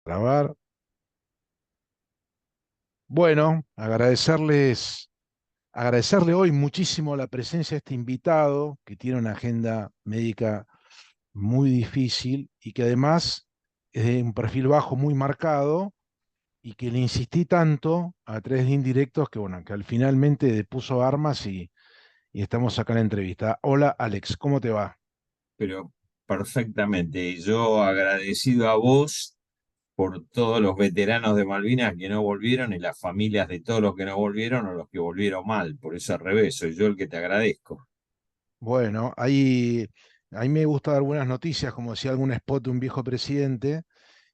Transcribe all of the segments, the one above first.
Grabar. Bueno, agradecerle hoy muchísimo la presencia de este invitado que tiene una agenda médica muy difícil y que además es de un perfil bajo muy marcado y que le insistí tanto a través de indirectos que bueno, que al finalmente depuso armas y estamos acá en la entrevista. Hola Alex, ¿cómo te va? Pero perfectamente. Y yo agradecido a vos por todos los veteranos de Malvinas que no volvieron y las familias de todos los que no volvieron o los que volvieron mal. Por eso al revés, soy yo el que te agradezco. Bueno, ahí me gusta dar buenas noticias, como decía algún spot de un viejo presidente.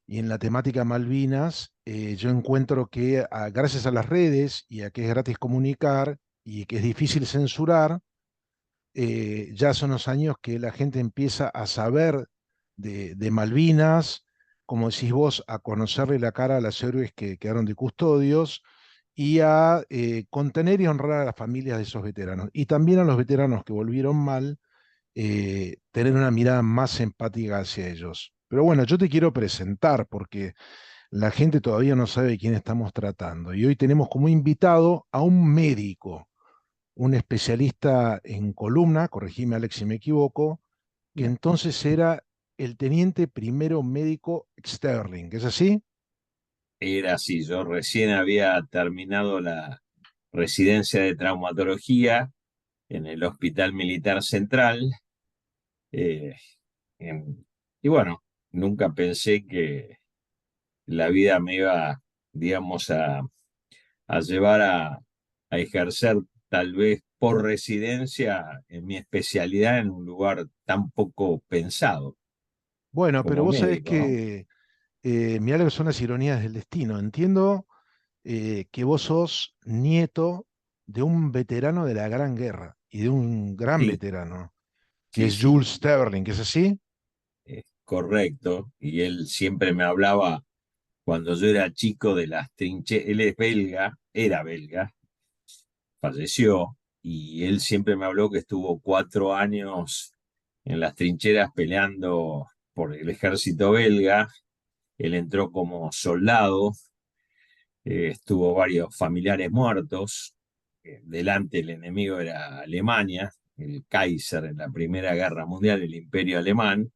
Y en la temática Malvinas, yo encuentro que gracias a las redes y a que es gratis comunicar y que es difícil censurar, ya hace unos años que la gente empieza a saber de Malvinas, como decís vos, a conocerle la cara a los héroes que quedaron de custodios y a contener y honrar a las familias de esos veteranos. Y también a los veteranos que volvieron mal, tener una mirada más empática hacia ellos. Pero bueno, yo te quiero presentar porque la gente todavía no sabe de quién estamos tratando. Y hoy tenemos como invitado a un médico, un especialista en columna, corregime Alex si me equivoco, que Bien. entonces era el teniente primero médico Sterling. ¿Es así? Era así, yo recién había terminado la residencia de traumatología en el Hospital Militar Central. eh, en- y bueno, nunca pensé que la vida me iba, digamos, a llevar a ejercer tal vez por residencia en mi especialidad en un lugar tan poco pensado Bueno, pero como vos sabés médico, ¿no? que, mirá lo que son las ironías del destino. Entiendo que vos sos nieto de un veterano de la Gran Guerra y de un gran Sí, veterano, que sí, es Jules sí, Sterling, ¿es así? es correcto. Y él siempre me hablaba cuando yo era chico de las trincheras, él es belga, era belga, falleció, y él siempre me habló que estuvo 4 años en las trincheras peleando por el ejército belga. Él entró como soldado. Estuvo varios familiares muertos. Delante el enemigo era Alemania, el Kaiser en la Primera Guerra Mundial, el Imperio Alemán.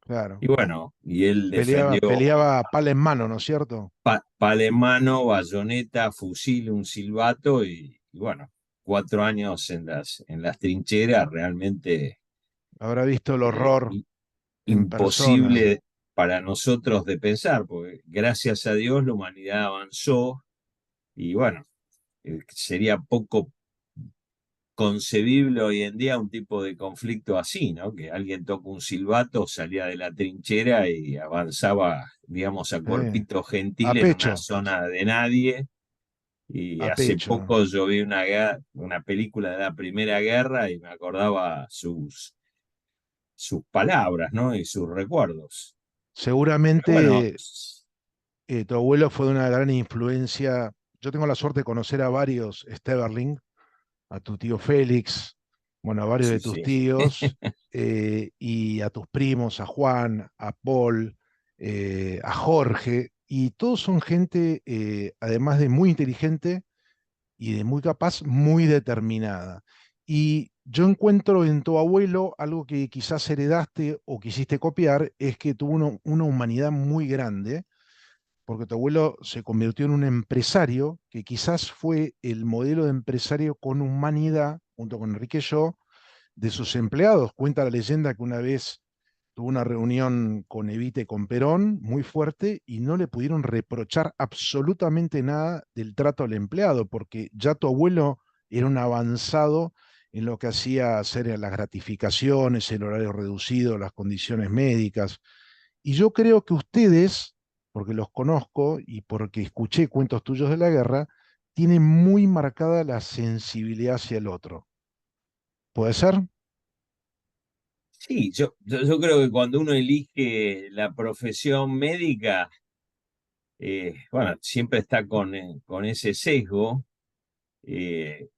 Claro. Y bueno, y él Peleaba, defendió peleaba pala en mano, ¿no es cierto? pala en mano, bayoneta, fusil, un silbato y bueno, 4 años en las trincheras, realmente Habrá visto el eh, horror i- en persona. imposible para nosotros de pensar, porque gracias a Dios la humanidad avanzó y bueno, sería poco concebible hoy en día un tipo de conflicto así, ¿no? Que alguien toca un silbato, salía de la trinchera y avanzaba, digamos, a Sí. cuerpito A gentil en una pecho, zona de nadie. Y a hace pecho. poco yo vi una película de la Primera Guerra y me acordaba sus palabras, ¿no? Y sus recuerdos. Pero bueno, Seguramente tu abuelo fue de una gran influencia. Yo tengo la suerte de conocer a varios Steverling, a tu tío Félix, bueno, a varios de sí, tus sí, tíos, y a tus primos, a Juan, a Paul, a Jorge, y todos son gente, además de muy inteligente y de muy capaz, muy determinada. Y yo encuentro en tu abuelo algo que quizás heredaste o quisiste copiar, es que tuvo una humanidad muy grande porque tu abuelo se convirtió en un empresario que quizás fue el modelo de empresario con humanidad, junto con Enrique Yo, de sus empleados. Cuenta la leyenda que una vez tuvo una reunión con Evita y con Perón muy fuerte y no le pudieron reprochar absolutamente nada del trato al empleado, porque ya tu abuelo era un avanzado en lo que hacía hacer las gratificaciones, el horario reducido, las condiciones médicas. Y yo creo que ustedes, porque los conozco y porque escuché cuentos tuyos de la guerra, tienen muy marcada la sensibilidad hacia el otro. ¿Puede ser? sí, yo creo que cuando uno elige la profesión médica, bueno, siempre está con ese sesgo.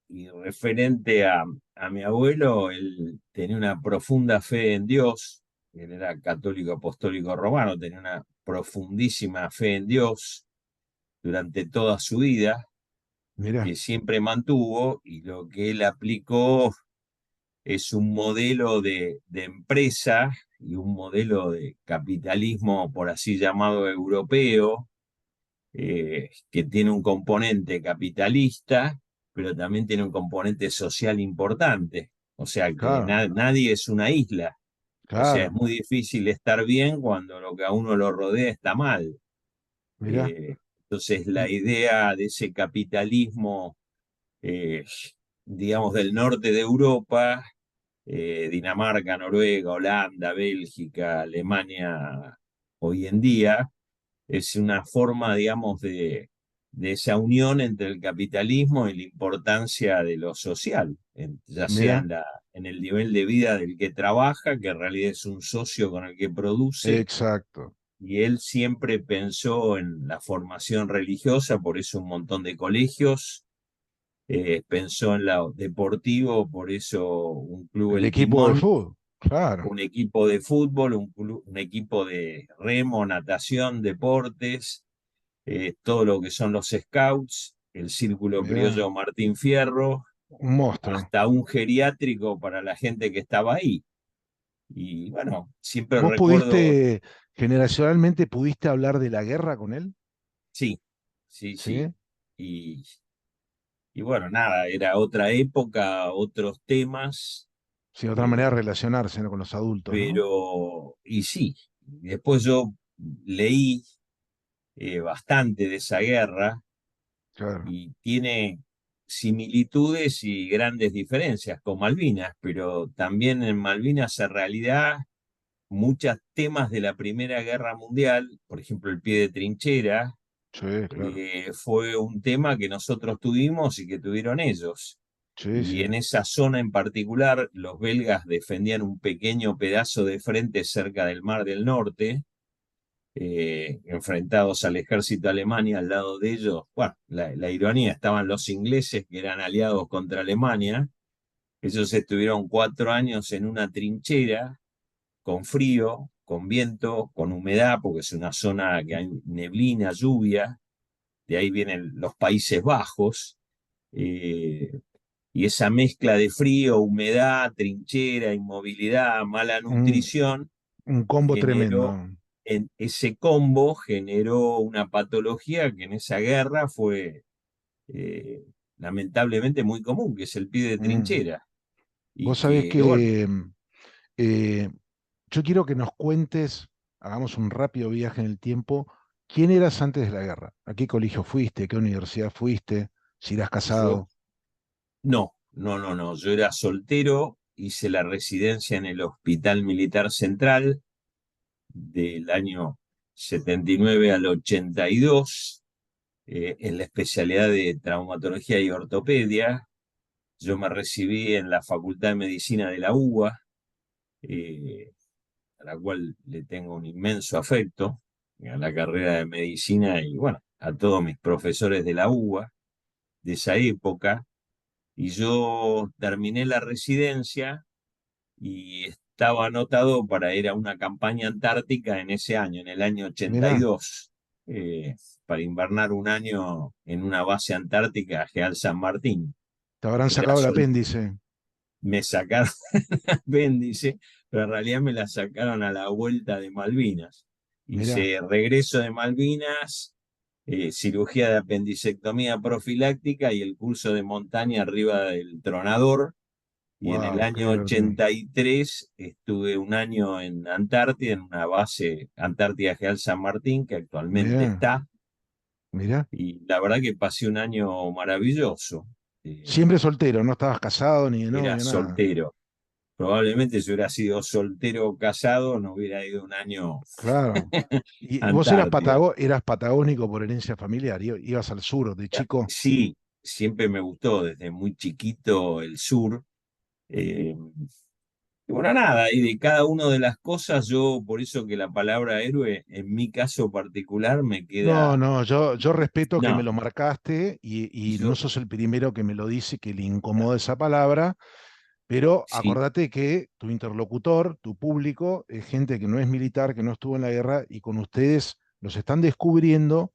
Y referente a mi abuelo, él tenía una profunda fe en Dios. Él era católico apostólico romano, tenía una profundísima fe en Dios durante toda su vida, Mirá, que siempre mantuvo, y lo que él aplicó es un modelo de empresa y un modelo de capitalismo, por así llamado, europeo, que tiene un componente capitalista, pero también tiene un componente social importante. O sea que claro, nadie es una isla. O sea, es claro, muy difícil estar bien cuando lo que a uno lo rodea está mal. mirá, Entonces, la y- idea de ese capitalismo, eh, digamos, del norte de Europa, Dinamarca, Noruega, Holanda, Bélgica, Alemania, hoy en día, es una forma, digamos, de esa unión entre el capitalismo y la importancia de lo social, ya sea mirá, en el nivel de vida del que trabaja, que en realidad es un socio con el que produce, exacto, y él siempre pensó en la formación religiosa, por eso un montón de colegios, pensó en lo deportivo, por eso un club el El equipo de Timón, fútbol, claro, un equipo de fútbol, un equipo de remo, natación, deportes, todo lo que son los scouts, el Círculo mirá, Criollo Martín Fierro, un monstruo. hasta un geriátrico para la gente que estaba ahí. Y bueno, siempre ¿Vos recuerdo, pudiste, generacionalmente, pudiste hablar de la guerra con él? sí, sí, sí. Sí, Y, y bueno, nada, era otra época, otros temas, sí, otra manera de eh, relacionarse, ¿no? Con los adultos, ¿no? pero, y sí, después yo leí bastante de esa guerra Claro, y tiene similitudes y grandes diferencias con Malvinas, pero también en Malvinas en realidad muchos temas de la Primera Guerra Mundial, por ejemplo el pie de trinchera, sí, claro, fue un tema que nosotros tuvimos y que tuvieron ellos. sí, Y sí, en esa zona en particular, los belgas defendían un pequeño pedazo de frente cerca del Mar del Norte, enfrentados al ejército alemán y al lado de ellos, bueno, la ironía, estaban los ingleses que eran aliados contra Alemania. Ellos estuvieron 4 años en una trinchera, con frío, con viento, con humedad, porque es una zona que hay neblina, lluvia, de ahí vienen los Países Bajos, eh, y esa mezcla de frío, humedad, trinchera, inmovilidad, mala un, nutrición, un combo tremendo. generó, en ese combo generó una patología que en esa guerra fue eh, lamentablemente muy común, que es el pie de Mm. trinchera. Y Vos sabés que, bueno, que eh, yo quiero que nos cuentes, hagamos un rápido viaje en el tiempo, ¿quién eras antes de la guerra? ¿A qué colegio fuiste? ¿A qué universidad fuiste? ¿Si eras yo, casado? no, no, no, no, yo era soltero, hice la residencia en el Hospital Militar Central del año 79 al 82, en la especialidad de traumatología y ortopedia. Yo me recibí en la Facultad de Medicina de la UBA, eh, a la cual le tengo un inmenso afecto, a la carrera de medicina y bueno, a todos mis profesores de la UBA de esa época. Y yo terminé la residencia y estaba anotado para ir a una campaña antártica en ese año, en el año Mirá, 82, para invernar un año en una base antártica, General San Martín. te habrán Yo era sacado el sol- apéndice. Me sacaron el apéndice, pero en realidad me la sacaron a la vuelta de Malvinas. Mirá, Hice regreso de Malvinas, cirugía de apendicectomía profiláctica y el curso de montaña arriba del Tronador. Y en el wow, qué año divertido. 83 estuve un año en Antártida, en una base Antártida General San Martín, que actualmente Mirá, está. mirá. Y la verdad que pasé un año maravilloso. Eh, Siempre soltero, no estabas casado ni de Era novio, nada. soltero. Probablemente si hubiera sido soltero o casado, no hubiera ido un año Claro. a Y vos Antártida. eras patagónico por herencia familiar, ibas al sur de chico. Sí, siempre me gustó desde muy chiquito el sur. Eh, y bueno, nada, y de cada una de las cosas, yo por eso que la palabra héroe, en mi caso particular, me No, queda. no, yo respeto que me No, lo marcaste y no yo, sos el primero que me lo dice que le incomoda esa palabra, Pero sí, acordate que tu interlocutor, tu público, es gente que no es militar, que no estuvo en la guerra y con ustedes los están descubriendo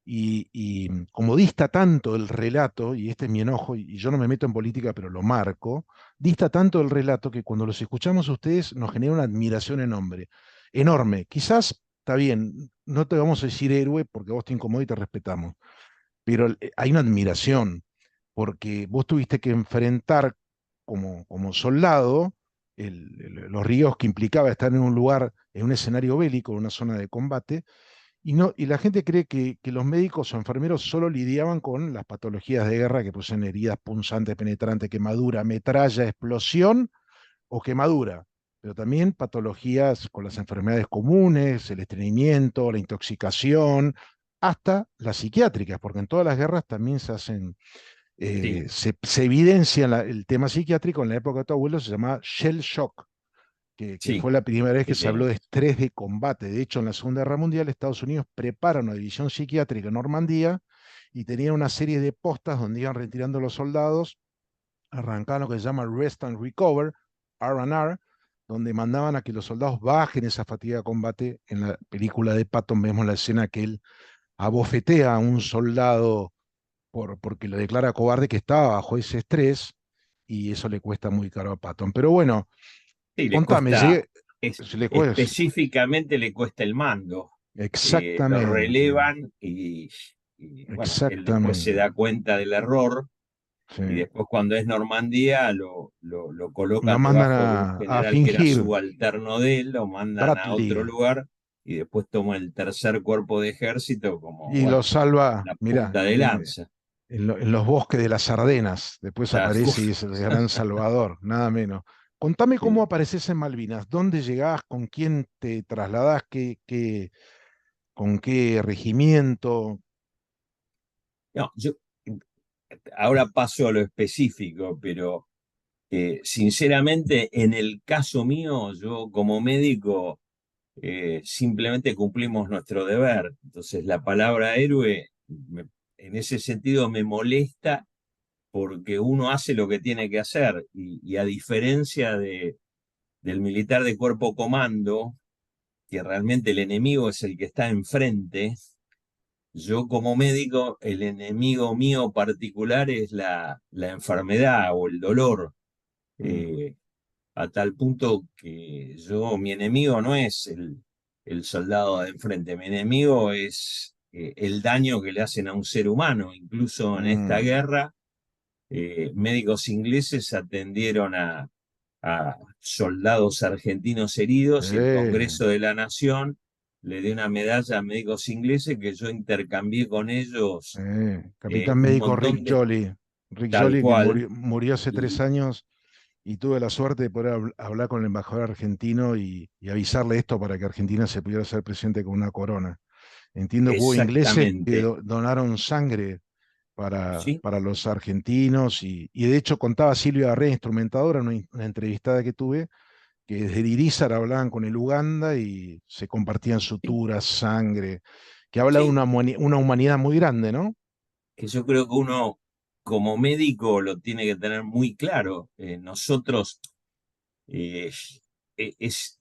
y como dista tanto el relato, y este es mi enojo, y yo no me meto en política, pero lo marco, dista tanto el relato que cuando los escuchamos a ustedes nos genera una admiración enorme, enorme. Quizás, está bien, no te vamos a decir héroe porque vos te incomodás y te respetamos, pero hay una admiración, porque vos tuviste que enfrentar como soldado los riesgos que implicaba estar en un lugar, en un escenario bélico, en una zona de combate, y, no, y la gente cree que los médicos o enfermeros solo lidiaban con las patologías de guerra que producen heridas punzantes, penetrantes, quemadura, metralla, explosión o quemadura, pero también patologías con las enfermedades comunes, el estreñimiento, la intoxicación, hasta las psiquiátricas, porque en todas las guerras también se hacen, sí, se evidencia el tema psiquiátrico. En la época de tu abuelo se llamaba shell shock, que sí, fue la primera vez que sí, se habló de estrés de combate. De hecho, en la Segunda Guerra Mundial, Estados Unidos prepara una división psiquiátrica en Normandía y tenían una serie de postas donde iban retirando los soldados, arrancaban lo que se llama Rest and Recover, R&R, donde mandaban a que los soldados bajen esa fatiga de combate. En la película de Patton vemos la escena que él abofetea a un soldado porque lo declara cobarde, que estaba bajo ese estrés, y eso le cuesta muy caro a Patton. Pero bueno, sí, le contame, cuesta, llegué, si le cuesta, específicamente le cuesta el mando. Lo exactamente, relevan bueno, él después se exactamente, da cuenta del error sí. y después cuando es Normandía lo Lo colocan mandan debajo de un a general que era fingir, subalterno de él, lo mandan a otro Bradley, lugar y después toma el tercer cuerpo de ejército como, y lo bueno, salva, la mirá, punta de lanza. en los bosques de las Ardenas, después Claro, aparece y uf. es el gran salvador, nada menos. Contame cómo Sí. apareces en Malvinas, dónde llegás, con quién te trasladás, con qué regimiento. No, yo ahora paso a lo específico, pero sinceramente en el caso mío, yo como médico simplemente cumplimos nuestro deber. Entonces la palabra héroe en ese sentido me molesta porque uno hace lo que tiene que hacer y a diferencia del militar de cuerpo comando, que realmente el enemigo es el que está enfrente, yo como médico, el enemigo mío particular es la enfermedad o el dolor, Mm, eh, a tal punto que mi enemigo no es el soldado de enfrente, mi enemigo es el daño que le hacen a un ser humano. Incluso en esta mm, guerra, médicos ingleses atendieron a soldados argentinos sí, heridos y el Congreso de la Nación le dio una medalla a médicos ingleses que yo intercambié con ellos Capitán un médico montón de Rick tal Jolly, que cual. murió hace tres Y años y tuve la suerte de poder hablar con el embajador argentino y avisarle esto para que Argentina se pudiera ser presidente con una corona. Entiendo que hubo ingleses que exactamente, donaron sangre ¿sí? para los argentinos y de hecho contaba Silvia Barré, instrumentadora, en una entrevistada que tuve, que desde Irizar hablaban con el Uganda y se compartían Sí, suturas, sangre, que habla de sí, una humanidad muy grande, ¿no? que yo creo que uno como médico lo tiene que tener muy claro. Nosotros eh,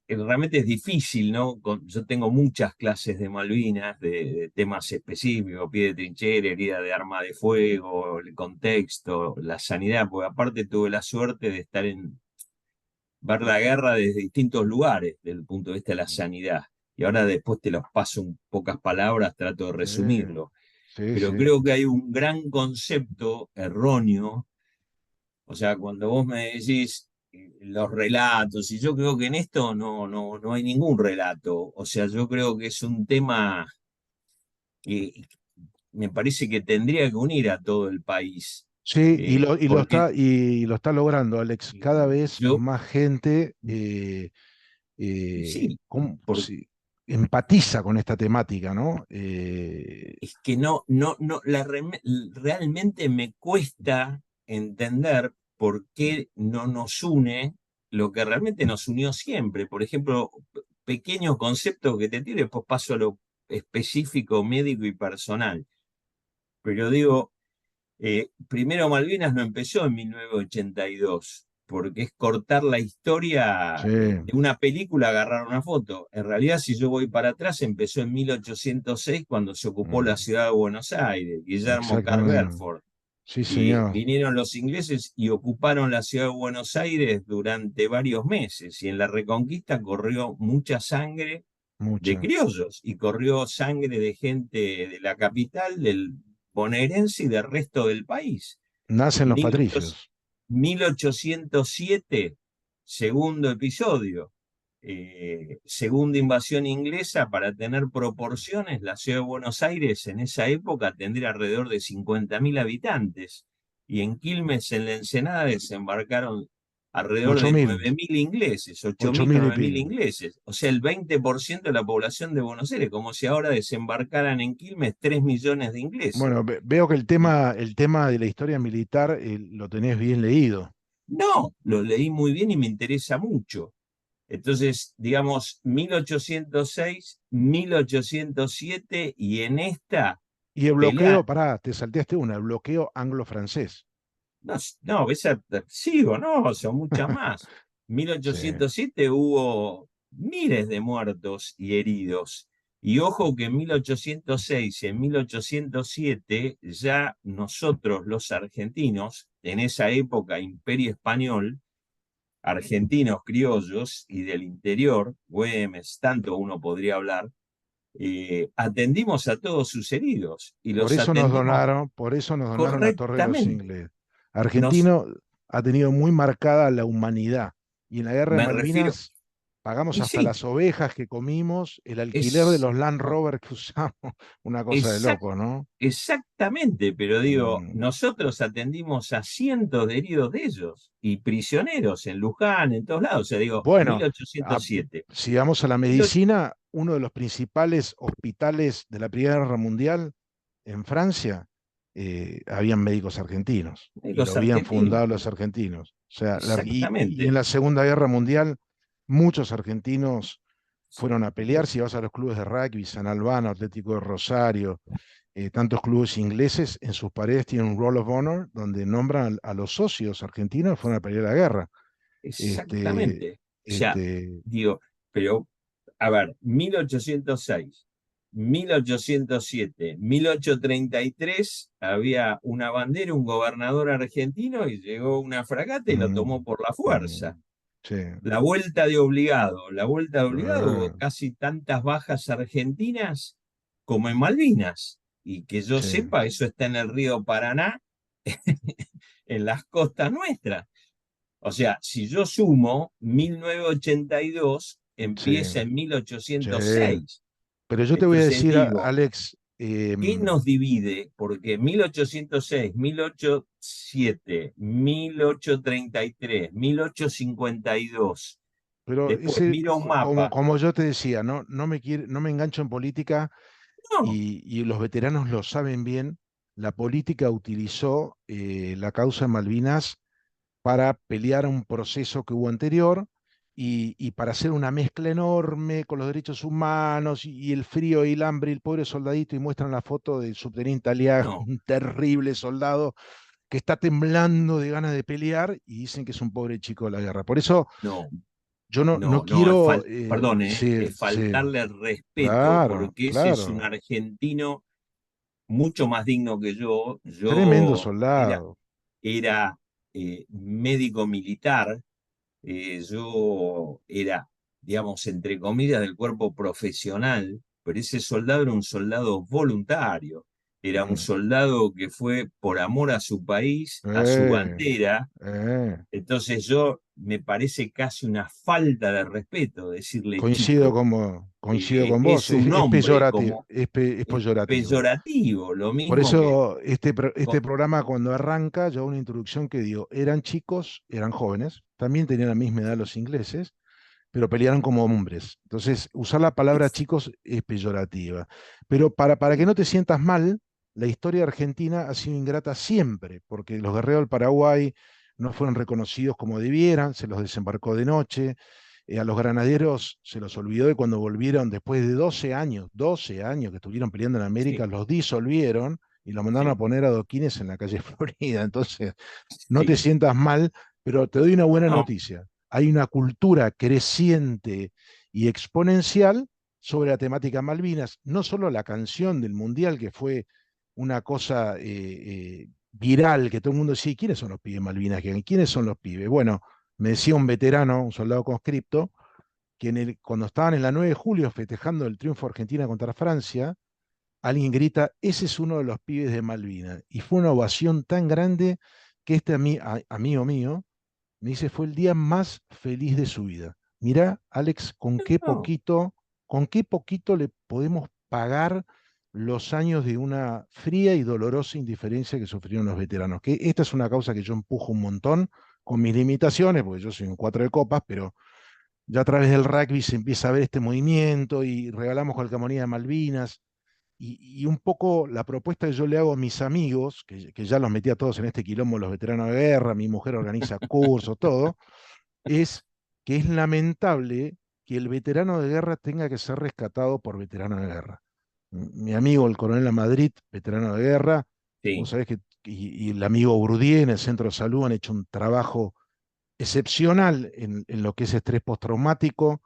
realmente es difícil, ¿no? Yo tengo muchas clases de Malvinas, de temas específicos, pie de trinchera, herida de arma de fuego, el contexto, la sanidad, porque aparte tuve la suerte de ver la guerra desde distintos lugares, desde el punto de vista de la sanidad. Y ahora después te los paso en pocas palabras, trato de Sí, resumirlo. sí, Pero sí. creo que hay un gran concepto erróneo. O sea, cuando vos me decís los relatos, y yo creo que en esto no hay ningún relato. O sea, yo creo que es un tema que me parece que tendría que unir a todo el país. Sí, Porque y lo está logrando, Alex. Cada vez yo, más gente sí, sí, empatiza con esta temática, ¿no? es que realmente me cuesta entender por qué no nos une lo que realmente nos unió siempre. Por ejemplo, pequeños conceptos que te tiro, y después paso a lo específico, médico y personal. Pero digo, primero Malvinas no empezó en 1982. porque es cortar la historia sí, de una película, agarrar una foto. En realidad, si yo voy para atrás, empezó en 1806 cuando se ocupó la mm, ciudad de Buenos Aires, Guillermo Carl exactamente. Bedford. Sí, Y señor. vinieron los ingleses y ocuparon la ciudad de Buenos Aires durante varios meses. Y en la Reconquista corrió mucha sangre de Mucha. criollos y corrió sangre de gente de la capital, del bonaerense y del resto del país. Nacen los patricios. 1807, segundo episodio. Segunda invasión inglesa, para tener proporciones, la ciudad de Buenos Aires en esa época tendría alrededor de 50.000 habitantes y en Quilmes, en la Ensenada, desembarcaron alrededor Ocho de mil, 9.000 ingleses, ocho ocho mil mil y 9.000 pico. ingleses, o sea, el 20% de la población de Buenos Aires, como si ahora desembarcaran en Quilmes 3 millones de ingleses. Bueno, veo que Y el tema de la historia militar lo tenés bien leído. no, lo leí muy bien y me interesa mucho. Entonces, digamos, 1806, 1807 y en esta Y el pelea, bloqueo, pará, te salteaste una, el bloqueo anglo-francés. no, no, sigo, no, son muchas más. Sí, 1807 hubo miles de muertos y heridos. Y ojo que en 1806 y en 1807 ya nosotros los argentinos, en esa época Imperio Español, argentinos criollos y del interior, Güemes, tanto uno podría hablar, atendimos a todos sus heridos y los atendimos por eso nos donaron la torre los correctamente. ingleses. Nos, Argentino ha tenido muy marcada la humanidad. Y en la guerra de me refiero, Malvinas pagamos y hasta sí, las ovejas que comimos, el alquiler de es los Land Rover que usamos, una cosa de exact- loco, ¿no? exactamente, pero digo, Mm, nosotros atendimos a cientos de heridos de ellos y prisioneros en Luján, en todos lados, o sea, digo, Bueno, a- 1807. si vamos a la 1800 medicina, uno de los principales hospitales de la Primera Guerra Mundial en Francia, habían médicos argentinos y lo los habían fundado argentinos, los argentinos. O sea, y en exactamente. la Segunda Guerra Mundial, muchos argentinos fueron a pelear. Si vas a los clubes de rugby, San Albano, Atlético de Rosario, tantos clubes ingleses, en sus paredes tienen un Roll of Honor donde nombran a los socios argentinos que fueron a pelear la guerra. Este, Exactamente. O sea, este, digo, pero, a ver, 1806, 1807, 1833, había una bandera, un gobernador argentino y llegó una fragata y lo tomó mm, por la fuerza. mm, sí, La vuelta de obligado, hubo casi tantas bajas argentinas como en Malvinas. Y que yo sí, sepa, eso está en el río Paraná, en las costas nuestras. O sea, si yo sumo 1982, sí, empieza en sí. 1806. Pero yo te voy a Entonces decir, digo, Alex, ¿qué nos divide? Porque 1806, 1807, 1833, 1852, pero después ese, miro un mapa. como yo te decía, no me engancho en política No, y los veteranos lo saben bien. La política utilizó la causa de Malvinas para pelear un proceso que hubo anterior y para hacer una mezcla enorme con los derechos humanos y el frío y el hambre y el pobre soldadito y muestran la foto del subteniente Aliaga, no, un terrible soldado que está temblando de ganas de pelear y dicen que es un pobre chico de la guerra. Por eso no, yo no no, quiero, perdón, sí, es sí, faltarle el respeto claro, porque ese es un claro, argentino mucho más digno que yo. tremendo Yo soldado, era médico militar, yo era, digamos, entre comillas, del cuerpo profesional, pero ese soldado era un soldado voluntario, era un mm, soldado que fue por amor a su país, a su eh, bandera. eh. Entonces yo me parece casi una falta de respeto decirle chico. Coincido con vos, Es un es hombre peyorativo, como es es peyorativo. peyorativo, lo Por mismo que eso este con- programa cuando arranca, yo hago una introducción que digo, eran chicos, eran jóvenes, también tenían la misma edad los ingleses, pero pelearon como hombres. Entonces, usar la palabra es- chicos es peyorativa. Pero para que no te sientas mal, la historia argentina ha sido ingrata siempre, porque los guerreros del Paraguay no fueron reconocidos como debieran, se los desembarcó de noche. A los granaderos se los olvidó y cuando volvieron, después de 12 años que estuvieron peleando en América, sí, los disolvieron y los mandaron a sí, poner adoquines en la calle Florida. Entonces, no te sí. sientas mal, Pero te doy una buena No, noticia. Hay una cultura creciente y exponencial sobre la temática Malvinas, no solo la canción del Mundial, que fue una cosa viral, que todo el mundo decía, ¿quiénes son los pibes Malvinas? ¿Quiénes son los pibes? Bueno, me decía un veterano, un soldado conscripto, que cuando estaban en la 9 de julio festejando el triunfo de Argentina contra Francia, alguien grita, ese es uno de los pibes de Malvinas. Y fue una ovación tan grande que amigo mío me dice, fue el día más feliz de su vida. Mirá, Alex, no. con qué poquito le podemos pagar los años de una fría y dolorosa indiferencia que sufrieron los veteranos. Que esta es una causa que yo empujo un montón con mis limitaciones, porque yo soy un cuatro de copas, pero ya a través del rugby se empieza a ver este movimiento y regalamos calcamonía de Malvinas. Y un poco la propuesta que yo le hago a mis amigos, que ya los metí a todos en este quilombo, los veteranos de guerra, mi mujer organiza cursos, todo, es que es lamentable que el veterano de guerra tenga que ser rescatado por veterano de guerra. Mi amigo, el coronel Lamadrid, veterano de guerra, vos Sí, sabés y el amigo Bourdieu en el centro de salud han hecho un trabajo excepcional en lo que es estrés postraumático,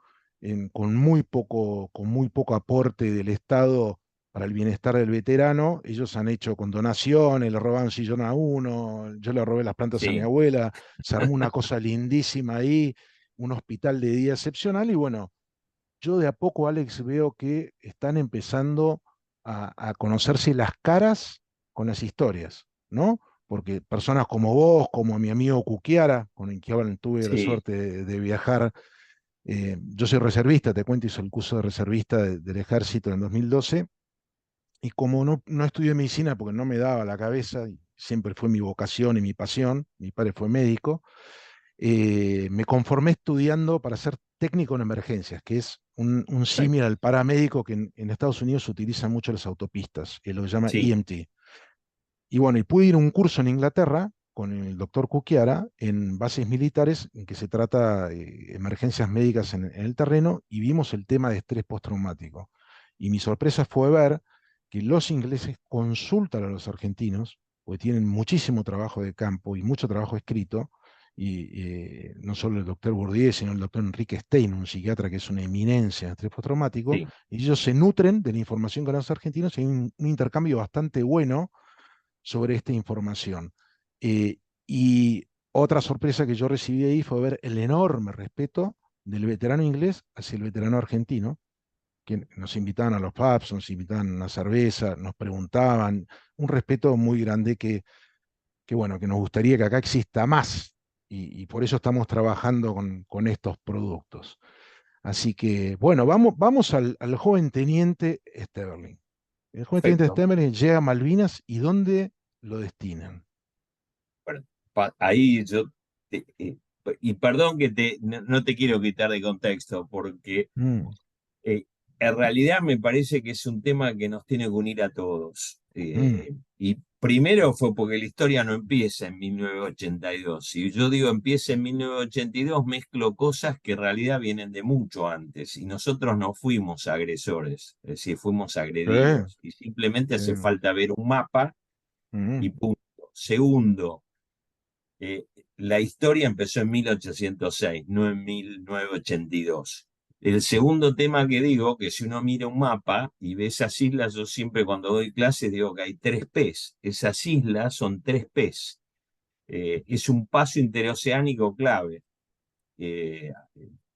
con muy poco aporte del Estado para el bienestar del veterano. Ellos han hecho con donaciones, le roban sillón a uno, yo le robé las plantas a mi sí, abuela, se armó una cosa lindísima ahí, un hospital de día excepcional y bueno, yo de a poco, Alex, veo que están empezando a conocerse las caras con las historias, ¿no? Porque personas como vos, como mi amigo Cuquiara, con el que ahora tuve la sí, suerte de viajar, yo soy reservista, te cuento, hice el curso de reservista del ejército en el 2012, y como no estudié medicina porque no me daba la cabeza, y siempre fue mi vocación y mi pasión, mi padre fue médico, me conformé estudiando para ser técnico en emergencias, que es un símil perfecto. al paramédico que en Estados Unidos se utiliza mucho en las autopistas, que lo llama Sí, EMT. Y bueno, y pude ir a un curso en Inglaterra con el doctor Kukiara en bases militares en que se trata emergencias médicas en el terreno y vimos el tema de estrés postraumático. Y mi sorpresa fue ver que los ingleses consultan a los argentinos, porque tienen muchísimo trabajo de campo y mucho trabajo escrito, y no solo el doctor Bourdieu, sino el doctor Enrique Stein, un psiquiatra que es una eminencia en estrés postraumático, sí, y ellos se nutren de la información con los argentinos y hay un intercambio bastante bueno sobre esta información. Eh, y otra sorpresa que yo recibí ahí fue ver el enorme respeto del veterano inglés hacia el veterano argentino, que nos invitaban a los pubs, nos invitaban a una cerveza, nos preguntaban, un respeto muy grande bueno, que nos gustaría que acá exista más, y por eso estamos trabajando con estos productos. Así que, bueno, vamos al joven teniente Sterling. El joven teniente perfecto. Sterling llega a Malvinas y ¿dónde lo destinan? Bueno, ahí yo, y perdón que no te quiero quitar de contexto, porque Mm, eh, en realidad me parece que es un tema que nos tiene que unir a todos. mm, Y primero fue porque la historia no empieza en 1982. Si yo digo empieza en 1982, mezclo cosas que en realidad vienen de mucho antes. Y nosotros no fuimos agresores, es decir, fuimos eh, agredidos. Y simplemente hace eh, falta ver un mapa mm, y punto. Segundo, eh, la historia empezó en 1806, no en 1982. El segundo tema que digo, que si uno mira un mapa y ve esas islas, yo siempre cuando doy clases digo que hay tres P's. Esas islas son tres P's. Es un paso interoceánico clave. Eh,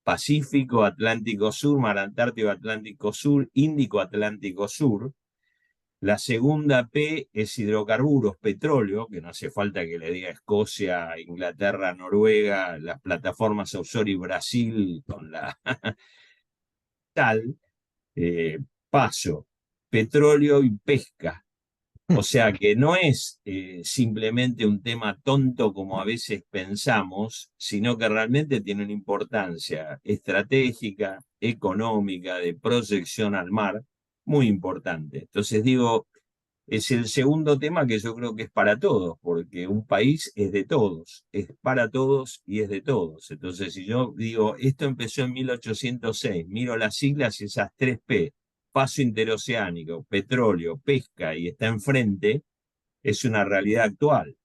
Pacífico, Atlántico Sur, Mar Antártico, Atlántico Sur, Índico, Atlántico Sur. La segunda P es hidrocarburos, petróleo, que no hace falta que le diga Escocia, Inglaterra, Noruega, las plataformas offshore y Brasil con la tal. eh, Paso, petróleo y pesca. O sea que no es simplemente un tema tonto como a veces pensamos, sino que realmente tiene una importancia estratégica, económica, de proyección al mar, muy importante. Entonces digo, es el segundo tema que yo creo que es para todos, porque un país es de todos, es para todos y es de todos. Entonces, si yo digo, esto empezó en 1806, miro las siglas y esas tres P, paso interoceánico, petróleo, pesca y está enfrente, es una realidad actual.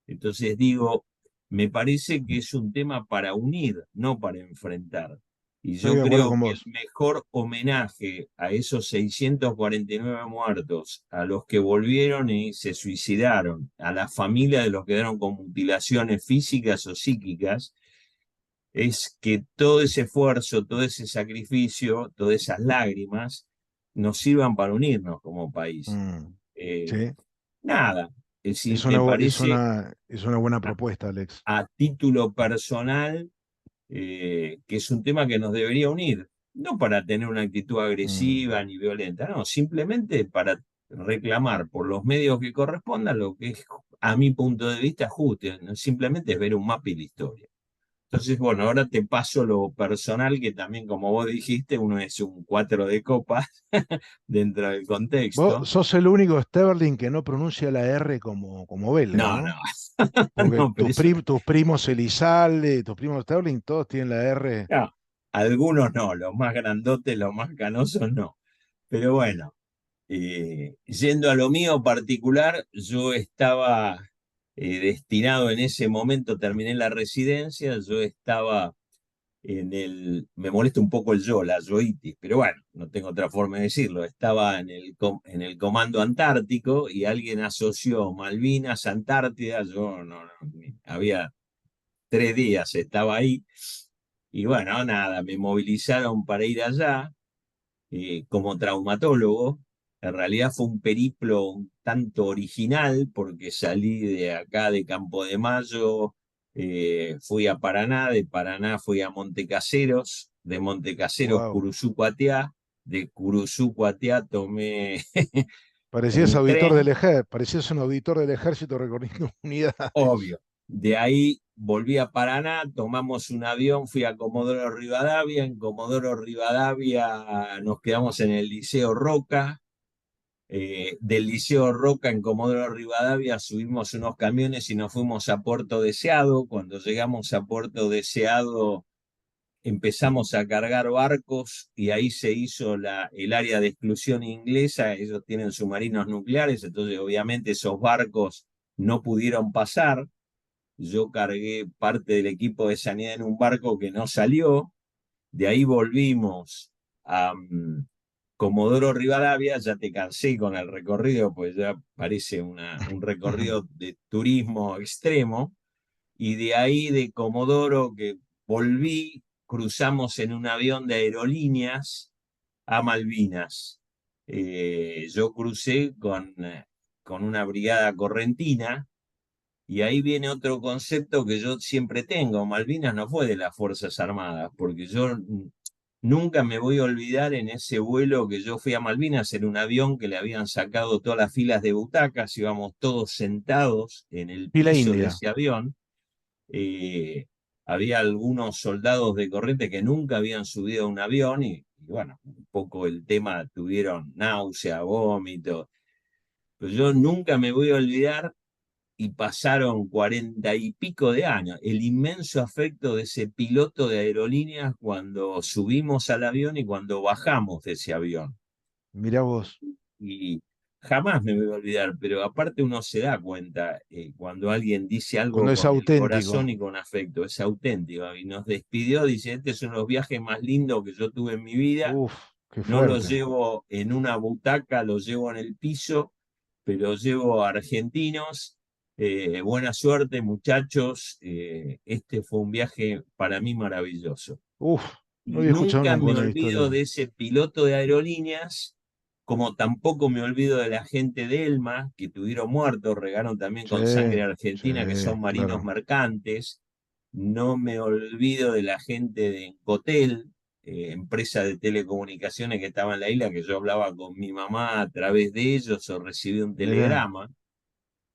Entonces digo, me parece que es un tema para unir, no para enfrentar. Y Estoy yo de acuerdo creo con que el vos. mejor homenaje a esos 649 muertos, a los que volvieron y se suicidaron, a la familia de los que quedaron con mutilaciones físicas o psíquicas, es que todo ese esfuerzo, todo ese sacrificio, todas esas lágrimas nos sirvan para unirnos como país. Mm, Eh, sí, nada, si te parece, es una buena a, propuesta, Alex. a título personal, que es un tema que nos debería unir, no para tener una actitud Mm. agresiva ni violenta, no, simplemente para reclamar por los medios que correspondan lo que es, a mi punto de vista, justo, ¿no? Simplemente es ver un mapa y la historia. Entonces, bueno, ahora te paso lo personal, que también, como vos dijiste, uno es un cuatro de copas dentro del Vos contexto. sos el único Sterling que no pronuncia la R como belga, No, no, ¿no? Porque no, pero eso, tus primos Elizalde, tus primos Sterling, todos tienen la R. no, algunos no, los más grandotes, los más canosos no. Pero bueno, yendo a lo mío particular, yo estaba destinado en ese momento, terminé la residencia, yo estaba me molesta un poco el yo, la yoitis, pero bueno, no tengo otra forma de decirlo. Estaba en el Comando Antártico y alguien asoció Malvinas, Antártida, yo había 3 días, estaba ahí, y bueno, nada, me movilizaron para ir allá como traumatólogo. En realidad fue un periplo un tanto original porque salí de acá de Campo de Mayo, fui a Paraná, de Paraná fui a Montecaseros, de Montecaseros Wow. Curuzucuatiá, de Curuzucuatiá tomé un tren, Parecías un auditor del ejército recorriendo unidades. obvio. De ahí volví a Paraná, tomamos un avión, fui a Comodoro Rivadavia, en Comodoro Rivadavia nos quedamos en el Liceo Roca. Del Liceo Roca en Comodoro Rivadavia subimos unos camiones y nos fuimos a Puerto Deseado. Cuando llegamos a Puerto Deseado empezamos a cargar barcos y ahí se hizo el área de exclusión inglesa. Ellos tienen submarinos nucleares, entonces obviamente esos barcos no pudieron pasar. Yo cargué parte del equipo de sanidad en un barco que no salió. De ahí volvimos a Comodoro Rivadavia. Ya te cansé con el recorrido, pues ya parece un recorrido de turismo extremo. Y de ahí de Comodoro que volví, cruzamos en un avión de aerolíneas a Malvinas. Yo crucé con una brigada correntina y ahí viene otro concepto que yo siempre tengo. Malvinas no fue de las Fuerzas Armadas, porque yo nunca me voy a olvidar en ese vuelo que yo fui a Malvinas en un avión que le habían sacado todas las filas de butacas, íbamos todos sentados en el Fila piso de india. ese avión. Eh, Había algunos soldados de corriente que nunca habían subido a un avión y bueno, un poco el tema, tuvieron náusea, vómito. Pero yo nunca me voy a olvidar y pasaron 40 y pico de años. El inmenso afecto de ese piloto de aerolíneas cuando subimos al avión y cuando bajamos de ese avión. Mirá vos. Y jamás me voy a olvidar, pero aparte uno se da cuenta cuando alguien dice Cuando algo es con el corazón auténtico. y con afecto, es auténtico. Y nos despidió, dice, este es uno de los viajes más lindos que yo tuve en mi vida. Uf, qué No lo fuerte. llevo en una butaca, lo llevo en el piso, pero llevo a argentinos. Buena suerte, muchachos. Este fue un viaje para mí maravilloso. Uf, no Y había escuchado nunca nunca me una olvido historia. de ese piloto de aerolíneas, como tampoco me olvido de la gente de Elma, que tuvieron muertos, regaron también Sí, con sangre sí, argentina, que son marinos claro. mercantes. No me olvido de la gente de Encotel, empresa de telecomunicaciones que estaba en la isla, que yo hablaba con mi mamá a través de ellos o recibí un Mirá. telegrama.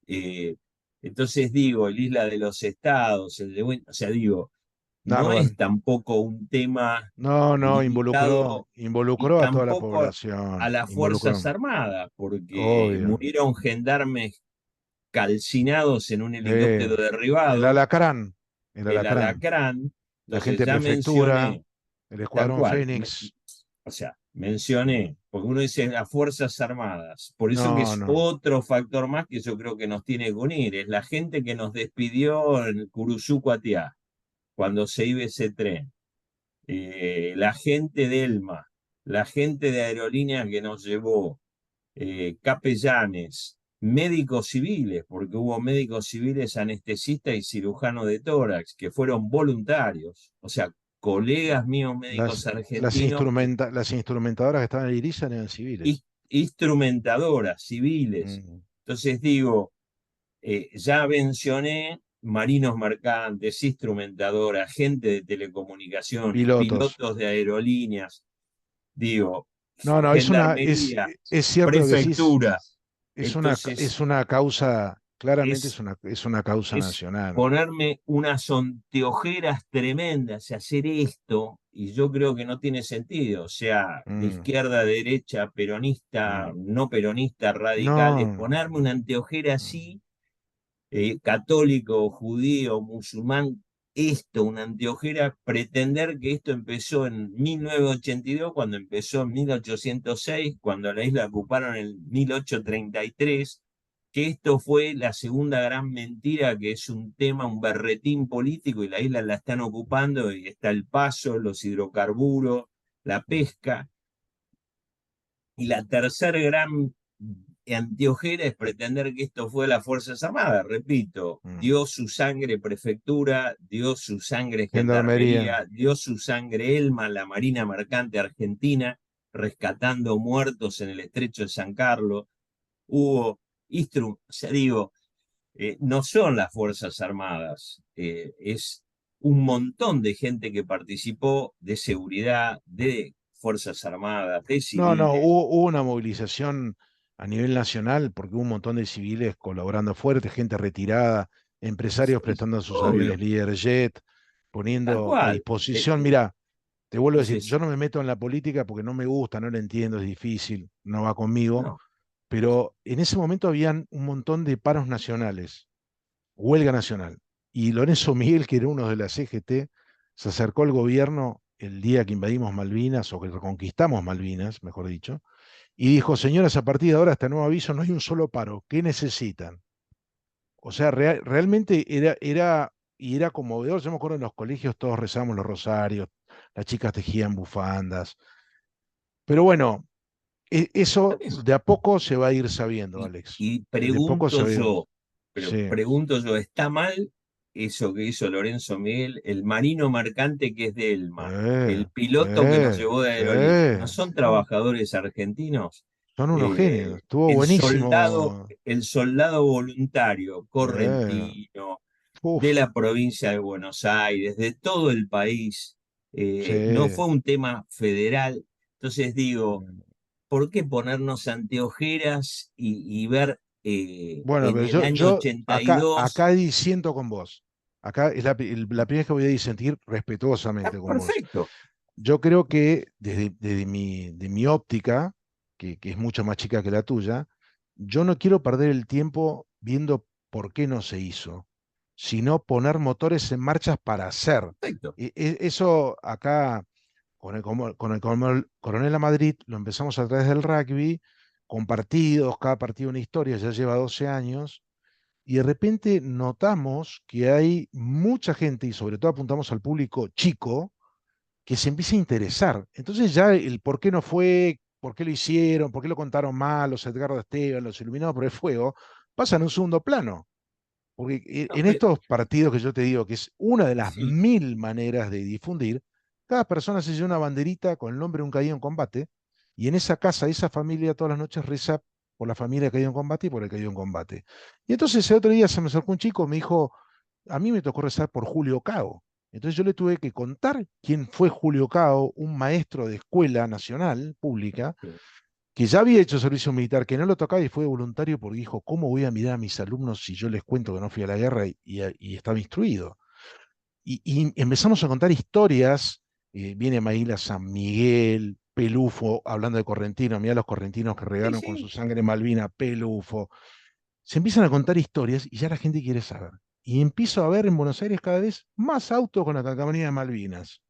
Eh, entonces digo, el Isla de los Estados, o sea, digo, No, no no, es tampoco un tema no, no, limitado y involucró a toda la tampoco a población. las Fuerzas Involucró. Armadas, porque Obvio. murieron gendarmes calcinados en un Sí. helicóptero El derribado, alacrán. El el alacrán. Alacrán. La gente Entonces de ya prefectura, mencioné, el tal escuadrón cual, Fénix. o sea, mencioné porque uno dice las Fuerzas Armadas, por eso que No, es no. otro factor más que yo creo que nos tiene que unir, es la gente que nos despidió en Curuzú Cuatiá, cuando se iba ese tren, la gente de Elma, la gente de aerolíneas que nos llevó, capellanes, médicos civiles, porque hubo médicos civiles anestesistas y cirujanos de tórax que fueron voluntarios, o sea, colegas míos médicos argentinos Las instrumentadoras que estaban en Iriza eran civiles. instrumentadoras civiles. Mm. Entonces digo, ya mencioné marinos mercantes, instrumentadoras, gente de telecomunicaciones, Pilotos. pilotos de aerolíneas, digo, No, no, gendarmería, es cierto lo que decís. prefectura. Es Entonces, una causa, claramente es, es una causa es nacional. ponerme unas anteojeras tremendas y hacer esto, y yo creo que no tiene sentido. O sea, de Mm, izquierda a derecha, peronista, mm. no peronista, radical, es No. ponerme una anteojera Mm, así, católico, judío, musulmán, esto, una anteojera, pretender que esto empezó en 1982, cuando empezó en 1806, cuando la isla ocuparon en 1833, que esto fue la segunda gran mentira, que es un tema, un berretín político, y la isla la están ocupando, y está el paso, los hidrocarburos, la mm, pesca, y la tercera gran anteojera es pretender que esto fue las Fuerzas Armadas. Repito, mm. dio su sangre prefectura, dio su sangre Gendarmería. gendarmería, dio su sangre Elma, la Marina Mercante Argentina, rescatando muertos en el estrecho de San Carlos. Hubo, o sea, digo, no son las Fuerzas Armadas, es un montón de gente que participó de seguridad, de Fuerzas Armadas, de No, no, civiles. hubo una movilización a nivel nacional porque hubo un montón de civiles colaborando fuerte, gente retirada, empresarios Sí, prestando sus aviones obvio, Learjet, tal poniendo a cual. disposición. Mira, te vuelvo a decir, Entonces, yo no me meto en la política porque no me gusta, no la entiendo, es difícil, no va conmigo, no, pero en ese momento habían un montón de paros nacionales, huelga nacional. Y Lorenzo Miguel, que era uno de la CGT, se acercó al gobierno el día que invadimos Malvinas, o que reconquistamos Malvinas, mejor dicho, y dijo, señoras, a partir de ahora, hasta nuevo aviso, no hay un solo paro. ¿Qué necesitan? O sea, realmente y era conmovedor. Yo me acuerdo en los colegios todos rezábamos los rosarios, las chicas tejían bufandas. Pero bueno, está eso bien. de a poco se va a ir sabiendo, Y, Alex. y De poco se pregunto va a ir. yo, pero Sí. pregunto yo, ¿está mal eso que hizo Lorenzo Miguel, el marino mercante que es de Elma, el piloto que nos llevó de Sí. aerolínea? ¿No son trabajadores argentinos? Son unos genios. Estuvo El buenísimo. el soldado voluntario Eh, correntino de uf, la provincia de Buenos Aires, de todo el país, no sí. fue un tema federal. Entonces digo, ¿por qué ponernos anteojeras y ver Bueno, en pero el año acá 82? disiento con vos. Acá es la primera vez que voy a disentir Está respetuosamente con vos. perfecto. Yo creo que desde de mi óptica, que es mucho más chica que la tuya, yo no quiero perder el tiempo viendo por qué no se hizo, sino poner motores en marcha para hacer. Perfecto. Eso acá con el Coronel a Madrid lo empezamos a través del rugby, con partidos, cada partido una historia, ya lleva 12 años, y de repente notamos que hay mucha gente, y sobre todo apuntamos al público chico, que se empieza a interesar. Entonces ya el por qué no fue, por qué lo hicieron, por qué lo contaron mal, los Edgardo Esteban, los Iluminados por el Fuego, pasan a un segundo plano. Porque No, en pero, estos partidos que yo te digo, que es una de las sí, mil maneras de difundir, cada persona se lleva una banderita con el nombre de un caído en combate, y en esa casa, esa familia todas las noches reza por la familia caído en combate y por el caído en combate. Y entonces el otro día se me acercó un chico, me dijo, a mí me tocó rezar por Julio Cao. Entonces yo le tuve que contar quién fue Julio Cao, un maestro de escuela nacional pública, sí. que ya había hecho servicio militar, que no lo tocaba y fue voluntario porque dijo, ¿cómo voy a mirar a mis alumnos si yo les cuento que no fui a la guerra y estaba instruido? Y empezamos a contar historias, viene Maíla San Miguel, Pelufo, hablando de correntinos, mira los correntinos que Sí, regaron con su sí. sangre Malvina, Pelufo. Se empiezan a contar historias y ya la gente quiere saber. Y empiezo a ver en Buenos Aires cada vez más autos con la calcamonía de Malvinas,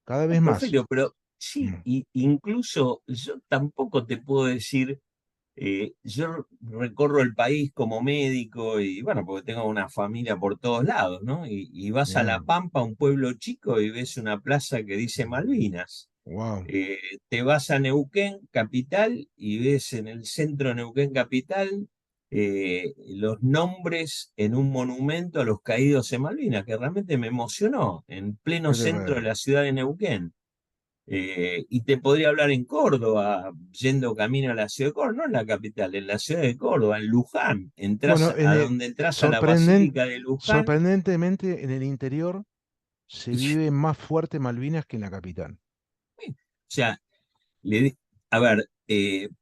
cada vez más. Perfecto, pero Sí, Mm, y incluso yo tampoco te puedo decir, yo recorro el país como médico y bueno, porque tengo una familia por todos lados, ¿no? Y vas a La bien. Pampa, un pueblo chico, y ves una plaza que dice Malvinas. Wow, Eh, Te vas a Neuquén, capital, y ves en el centro de Neuquén, capital, los nombres en un monumento a los caídos en Malvinas, que realmente me emocionó, en pleno ¿qué te centro de parece? la ciudad de Neuquén. Y te podría hablar en Córdoba, yendo camino a la ciudad de Córdoba, no en la capital, en la ciudad de Córdoba, en Luján. Bueno, Entrás a donde entras a la sorprenden- Basílica de Luján. sorprendentemente en el interior se Y, vive más fuerte Malvinas que en la capital. o sea, a ver,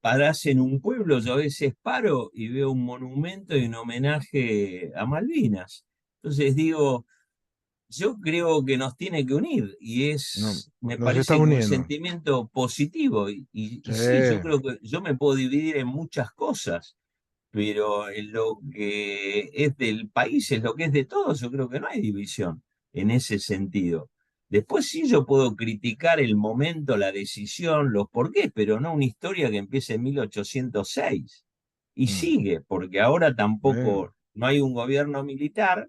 parás en un pueblo, yo a veces paro y veo un monumento y un homenaje a Malvinas. Entonces digo, yo creo que nos tiene que unir y No, me nos está parece que un uniendo. sentimiento positivo. Sí, Y sí, yo creo que yo me puedo dividir en muchas cosas, pero en lo que es del país, es lo que es de todos, yo creo que no hay división en ese sentido. Después sí yo puedo criticar el momento, la decisión, los porqués, pero no una historia que empiece en 1806 y mm, sigue, porque ahora bueno, tampoco no hay un gobierno militar,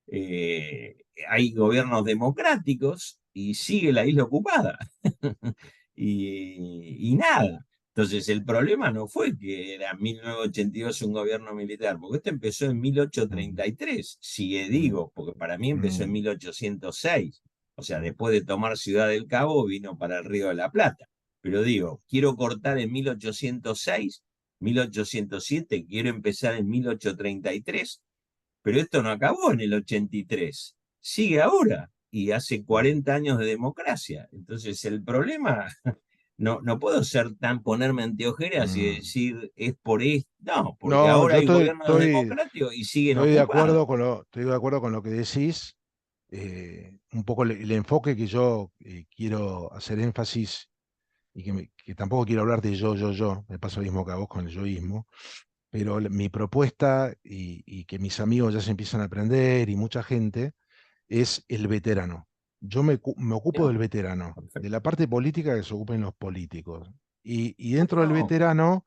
eh, hay gobiernos democráticos y sigue la isla ocupada. Y nada. Entonces el problema no fue que era 1982 un gobierno militar, porque esto empezó en mm, 1833, si mm, digo, porque para mí empezó en mm, 1806. O sea, mm, después de tomar Ciudad del Cabo vino para el Río de la Plata. Pero digo, quiero cortar en 1806, 1807, quiero empezar en 1833, pero esto no acabó en el 83, sigue ahora y hace mm, 40 años de democracia. Entonces el problema, no puedo ser tan ponerme anteojeras y mm. decir es por esto, no, porque No, ahora yo hay gobiernos democráticos y siguen estoy de ocupados. acuerdo estoy de acuerdo con lo que decís. Un poco el enfoque que yo quiero hacer énfasis y que tampoco quiero hablar de yo, me pasa lo mismo que a vos con el yoísmo, pero mi propuesta y que mis amigos ya se empiezan a aprender y mucha gente es el veterano. Yo me ocupo No, del veterano, de perfecto. la parte política que se ocupen los políticos. Y No, dentro del no, veterano,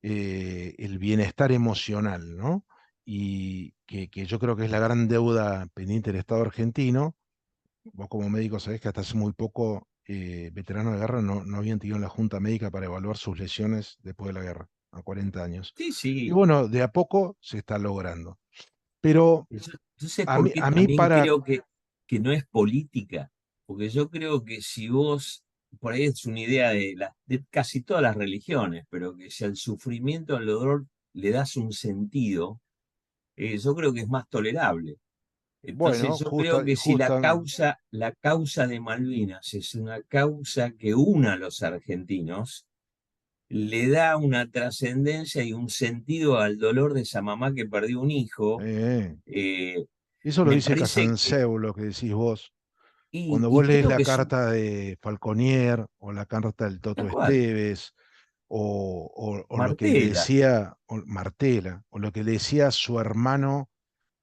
el bienestar emocional, ¿no? Y que yo creo que es la gran deuda pendiente del Estado argentino. Vos como médico sabés que hasta hace muy poco veteranos de guerra no habían tenido en la Junta Médica para evaluar sus lesiones después de la guerra, a 40 años. sí, Y sí. bueno, de a poco se está logrando. Pero Entonces, a ¿por mí, qué a mí también para... creo que no es política? Porque yo creo que si vos, por ahí es una idea de casi todas las religiones, pero que si al sufrimiento, al dolor le das un sentido, yo creo que es más tolerable. Bueno, Entonces, yo creo que si justa, la causa de Malvinas es una causa que una a los argentinos, le da una trascendencia y un sentido al dolor de esa mamá que perdió un hijo. eh, eh, eso lo Me dice parece que, Casanseu, lo que decís vos. Cuando vos y lees creo la que es carta de Falconier o la carta del Toto tal cual, Esteves o lo que le Martela, decía Martela, o lo que le decía su hermano,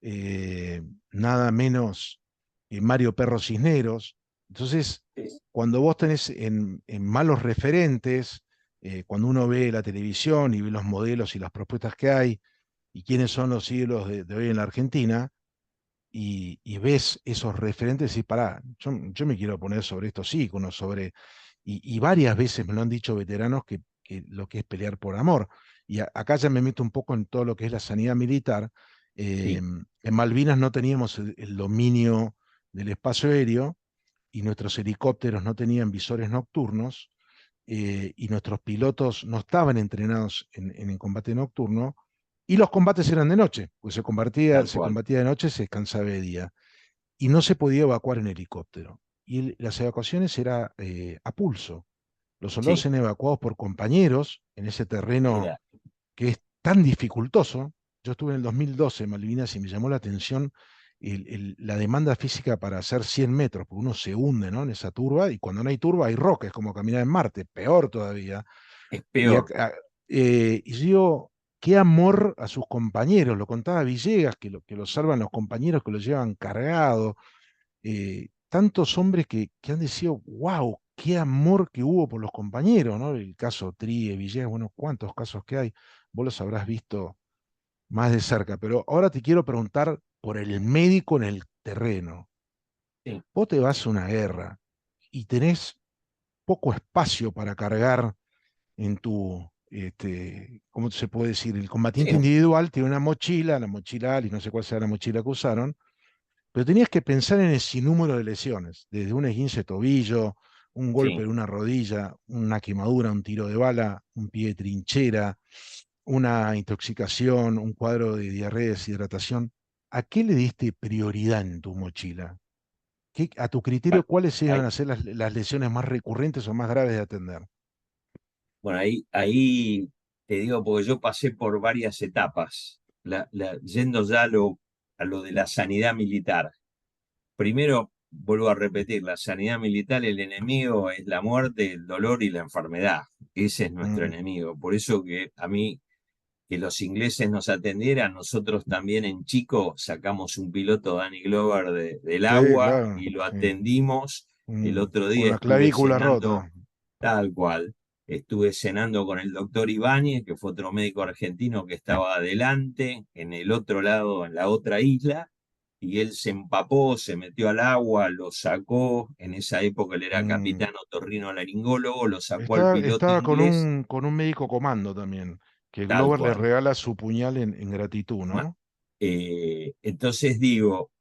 eh, nada menos que Mario Perro Cisneros. Entonces, cuando vos tenés en malos referentes, cuando uno ve la televisión y ve los modelos y las propuestas que hay, y quiénes son los ídolos de hoy en la Argentina, y ves esos referentes y pará, yo me quiero poner sobre estos íconos, y varias veces me lo han dicho veteranos que lo que es pelear por amor. Y acá ya me meto un poco en todo lo que es la sanidad militar. sí, En Malvinas no teníamos el dominio del espacio aéreo y nuestros helicópteros no tenían visores nocturnos, y nuestros pilotos no estaban entrenados en el combate nocturno, y los combates eran de noche, pues tal se cual, combatía de noche, se descansaba de día, y no se podía evacuar en helicóptero. Y las evacuaciones era a pulso. Los soldados sí, eran evacuados por compañeros en ese terreno era que es tan dificultoso. Yo estuve en el 2012 en Malvinas y me llamó la atención la demanda física para hacer 100 metros, porque uno se hunde, ¿no? En esa turba, y cuando no hay turba hay roca, es como caminar en Marte, peor todavía. es Y, peor. y yo digo, qué amor a sus compañeros, lo contaba Villegas, que lo salvan los compañeros que lo llevan cargado. tantos hombres que han decidido, wow, qué amor que hubo por los compañeros, ¿no? El caso Trie, Villegas, bueno, cuántos casos que hay, vos los habrás visto más de cerca, pero ahora te quiero preguntar por el médico en el terreno. Sí, Vos te vas a una guerra y tenés poco espacio para cargar en tu, ¿cómo se puede decir? El combatiente sí, individual tiene una mochila, la mochila Ali, no sé cuál sea la mochila que usaron, pero tenías que pensar en el sinnúmero de lesiones, desde un esguince de tobillo, un golpe sí. en una rodilla, una quemadura, un tiro de bala, un pie de trinchera, una intoxicación, un cuadro de diarrea, deshidratación. ¿A qué le diste prioridad en tu mochila? A tu criterio, Bueno, ¿cuáles iban ahí, a ser las lesiones más recurrentes o más graves de atender? bueno, ahí te digo, porque yo pasé por varias etapas, yendo ya a lo de la sanidad militar. Primero, vuelvo a repetir, la sanidad militar, el enemigo es la muerte, el dolor y la enfermedad. Ese es nuestro Mm, enemigo. Por eso que a mí, que los ingleses nos atendieran, nosotros también en Chico sacamos un piloto, Danny Glover, del sí, agua claro, y lo sí. atendimos. El otro Con día la estuve clavícula cenando rota. tal cual. Estuve cenando con el doctor Ibáñez, que fue otro médico argentino que estaba adelante, en el otro lado, en la otra isla, y él se empapó, se metió al agua, lo sacó. En esa época él era Mm, capitán otorrinolaringólogo, lo sacó al piloto estaba inglés, con un médico comando también, que tal Glover le cual. regala su puñal en gratitud, Ma- ¿no? entonces digo,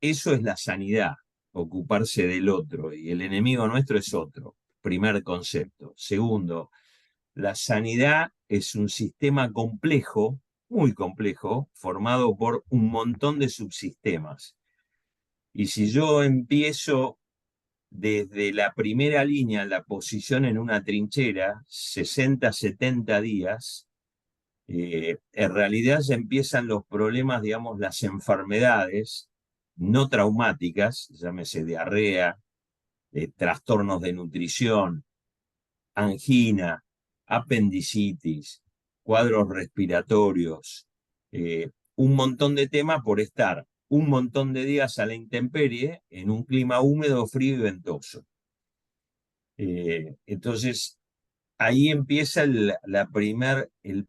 eso es la sanidad, ocuparse del otro, y el enemigo nuestro es otro. Primer concepto. Segundo, la sanidad es un sistema complejo, muy complejo, formado por un montón de subsistemas. Y si yo empiezo desde la primera línea, la posición en una trinchera, 60, 70 días, en realidad ya empiezan los problemas, digamos, las enfermedades no traumáticas, llámese diarrea, trastornos de nutrición, angina, apendicitis, cuadros respiratorios, un montón de temas por estar un montón de días a la intemperie en un clima húmedo, frío y ventoso. Entonces, ahí empieza el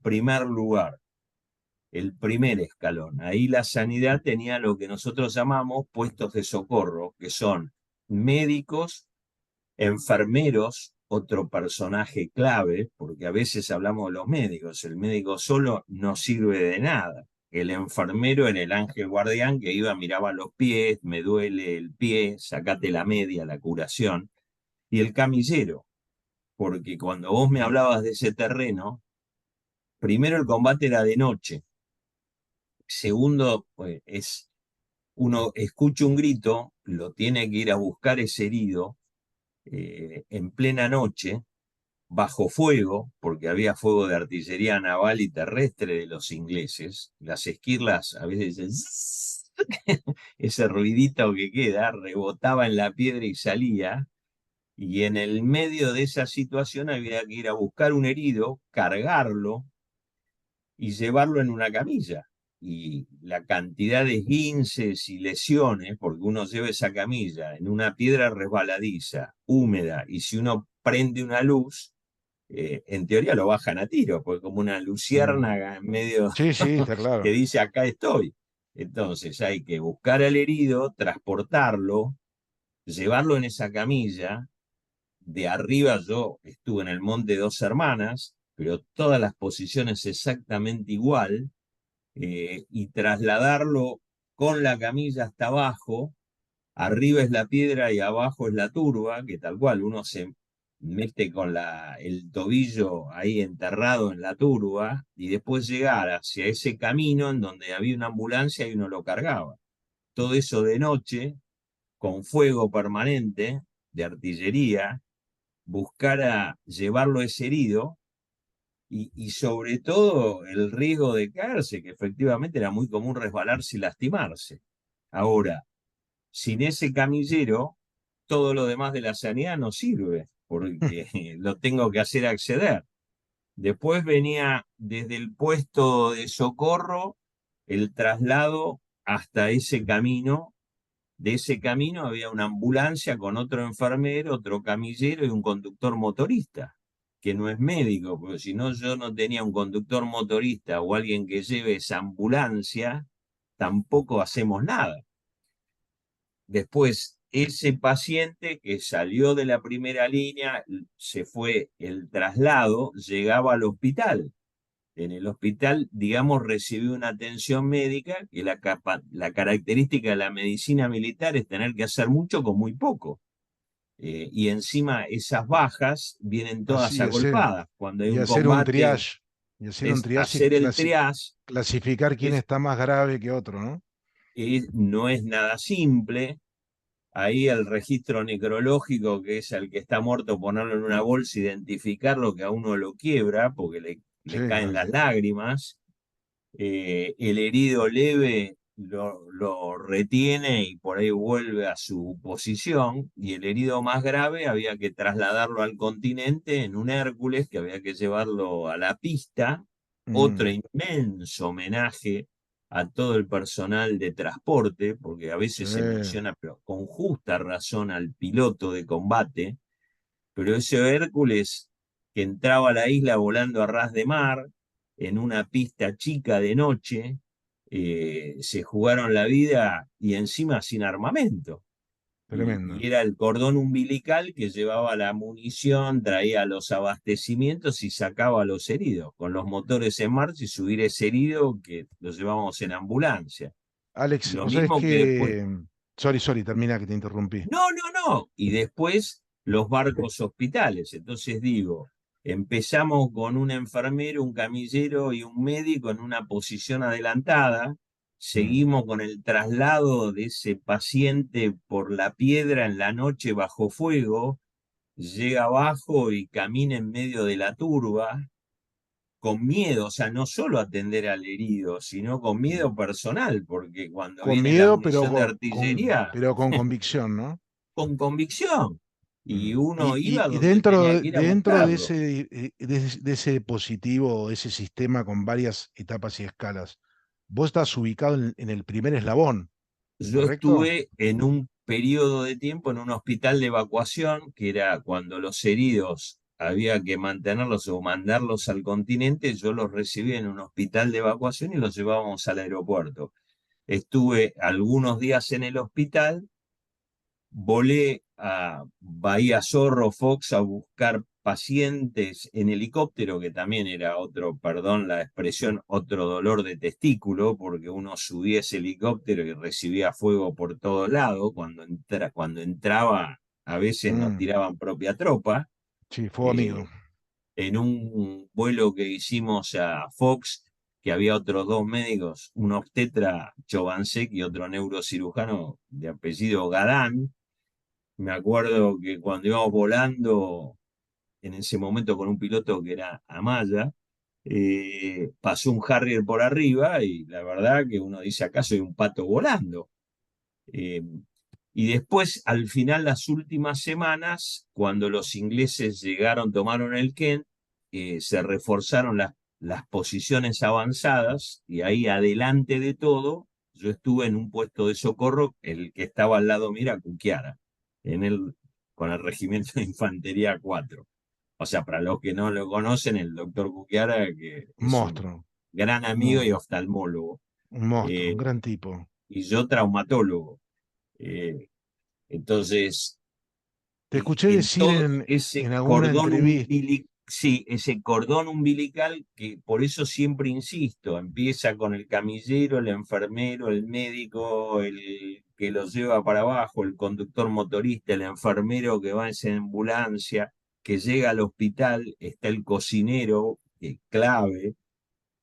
primer lugar, el primer escalón. Ahí la sanidad tenía lo que nosotros llamamos puestos de socorro, que son médicos, enfermeros, otro personaje clave, porque a veces hablamos de los médicos, el médico solo no sirve de nada. El enfermero era el ángel guardián que iba, miraba los pies, me duele el pie, sacate la media, la curación. Y el camillero, porque cuando vos me hablabas de ese terreno, primero el combate era de noche, segundo, pues, uno escucha un grito, lo tiene que ir a buscar ese herido en plena noche, bajo fuego, porque había fuego de artillería naval y terrestre de los ingleses. Las esquirlas a veces dicen "Zzzz", ese ruidito que queda, rebotaba en la piedra y salía. Y en el medio de esa situación había que ir a buscar un herido, cargarlo y llevarlo en una camilla. Y la cantidad de esguinces y lesiones, porque uno lleva esa camilla en una piedra resbaladiza, húmeda, y si uno prende una luz, en teoría lo bajan a tiro, porque como una Mm. luciérnaga en medio Sí, sí, está que claro. dice acá estoy. Entonces hay que buscar al herido, transportarlo, llevarlo en esa camilla. De arriba yo estuve en el Monte Dos Hermanas, pero todas las posiciones exactamente igual, y trasladarlo con la camilla hasta abajo. Arriba es la piedra y abajo es la turba, que tal cual uno se mete con el tobillo ahí enterrado en la turba y después llegar hacia ese camino en donde había una ambulancia y uno lo cargaba. Todo eso de noche, con fuego permanente de artillería, buscar a llevarlo ese herido y sobre todo el riesgo de caerse, que efectivamente era muy común resbalarse y lastimarse. Ahora, sin ese camillero, todo lo demás de la sanidad no sirve, porque lo tengo que hacer acceder. Después venía desde el puesto de socorro el traslado hasta ese camino de ese camino había una ambulancia con otro enfermero, otro camillero y un conductor motorista, que no es médico, porque si no yo no tenía un conductor motorista o alguien que lleve esa ambulancia, tampoco hacemos nada. Después, ese paciente que salió de la primera línea, se fue el traslado, llegaba al hospital. En el hospital, digamos, recibió una atención médica, que la característica de la medicina militar es tener que hacer mucho con muy poco. Y encima esas bajas vienen todas Así, agolpadas. Cuando hay y un hacer un combate, triage, y hacer un es triage y hacer el triage, clasificar quién es, está más grave que otro, ¿no? no es nada simple. Ahí el registro necrológico, que es el que está muerto, ponerlo en una bolsa, identificarlo, que a uno lo quiebra, porque Sí, le caen las lágrimas. El herido leve lo retiene y por ahí vuelve a su posición, y el herido más grave había que trasladarlo al continente en un Hércules, que había que llevarlo a la pista. Otro mm, inmenso homenaje a todo el personal de transporte, porque a sí, veces se menciona, pero con justa razón, al piloto de combate, pero ese Hércules que entraba a la isla volando a ras de mar, en una pista chica de noche, se jugaron la vida y encima sin armamento. Y tremendo. era el cordón umbilical que llevaba la munición, traía los abastecimientos y sacaba a los heridos, con los motores en marcha y subir ese herido que lo llevábamos en ambulancia. Alex, Lo vos sabés mismo que después. que... Sorry, termina que te interrumpí. No, no, no. Y después los barcos hospitales. Entonces digo, empezamos con un enfermero, un camillero y un médico en una posición adelantada. Mm. Seguimos con el traslado de ese paciente por la piedra en la noche bajo fuego. Llega abajo y camina en medio de la turba, con miedo, o sea, no solo atender al herido, sino con Mm. miedo personal, porque cuando Con viene la miedo, pero munición de artillería, pero con convicción, ¿no? con convicción. Mm. Y uno iba Y donde tenía que ir a dentro buscarlo. de ese positivo, ese sistema con varias etapas y escalas, vos estás ubicado en el primer eslabón, Yo ¿correcto? estuve en un periodo de tiempo en un hospital de evacuación, que era cuando los heridos había que mantenerlos o mandarlos al continente. Yo los recibí en un hospital de evacuación y los llevábamos al aeropuerto. Estuve algunos días en el hospital. Volé a Bahía Zorro, Fox, a buscar pacientes en helicóptero, que también era otro, perdón la expresión, otro dolor de testículo, porque uno subía ese helicóptero y recibía fuego por todo lado. Cuando entraba, a veces nos Mm. tiraban propia tropa. Sí, fue amigo. Eh, en un vuelo que hicimos a Fox, que había otros dos médicos, un obstetra, Chovansek, y otro neurocirujano de apellido Gadán. Me acuerdo que cuando íbamos volando, en ese momento con un piloto que era Amaya, pasó un Harrier por arriba y la verdad que uno dice, acá soy un pato volando. Eh, y después, al final, las últimas semanas, cuando los ingleses llegaron, tomaron el Kent, se reforzaron las posiciones avanzadas, y ahí adelante de todo, yo estuve en un puesto de socorro, el que estaba al lado, mira, Cuquiara, en el, con el Regimiento de Infantería 4. O sea, para los que no lo conocen, el doctor Cuquiara, que Un es un monstruo, gran un, amigo y mo- oftalmólogo, un monstruo, un eh, gran tipo. y yo traumatólogo. Eh, entonces, Te escuché en decir todo ese en alguna cordón entrevista, umbilical, sí, ese cordón umbilical, que por eso siempre insisto, empieza con el camillero, el enfermero, el médico, el que los lleva para abajo, el conductor motorista, el enfermero que va en esa ambulancia, que llega al hospital, está el cocinero, que es clave,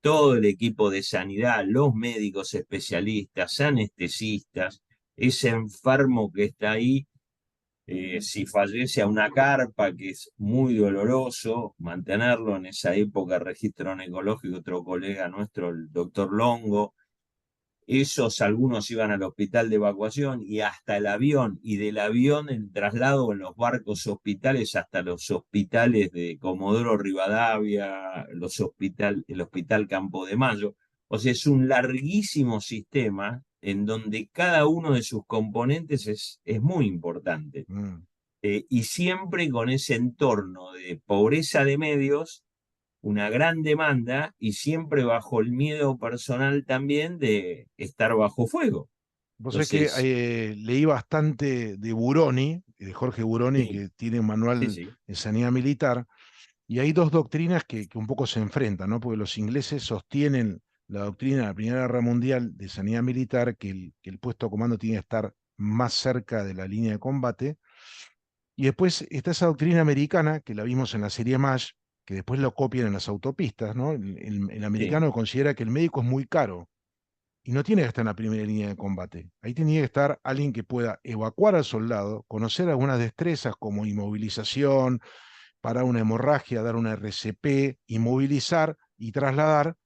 todo el equipo de sanidad, los médicos especialistas, anestesistas, ese enfermo que está ahí. Si fallece a una carpa, que es muy doloroso mantenerlo en esa época, registro oncológico, otro colega nuestro, el doctor Longo, esos algunos iban al hospital de evacuación y hasta el avión, y del avión el traslado en los barcos hospitales hasta los hospitales de Comodoro Rivadavia, el Hospital Campo de Mayo. O sea, es un larguísimo sistema en donde cada uno de sus componentes es muy importante. Mm. Y siempre con ese entorno de pobreza de medios, una gran demanda y siempre bajo el miedo personal también de estar bajo fuego. Vos sabés que Entonces, leí bastante de Buroni, de Jorge Buroni, sí, que tiene un sí, manual sí, de sanidad militar, y hay dos doctrinas que un poco se enfrentan, ¿no? Porque los ingleses sostienen la doctrina de la Primera Guerra Mundial de sanidad militar, que el puesto de comando tiene que estar más cerca de la línea de combate, y después está esa doctrina americana, que la vimos en la serie MASH, que después lo copian en las autopistas, ¿no? El sí. americano considera que el médico es muy caro y no tiene que estar en la primera línea de combate. Ahí tenía que estar alguien que pueda evacuar al soldado, conocer algunas destrezas como inmovilización, parar una hemorragia, dar una RCP, inmovilizar y trasladar.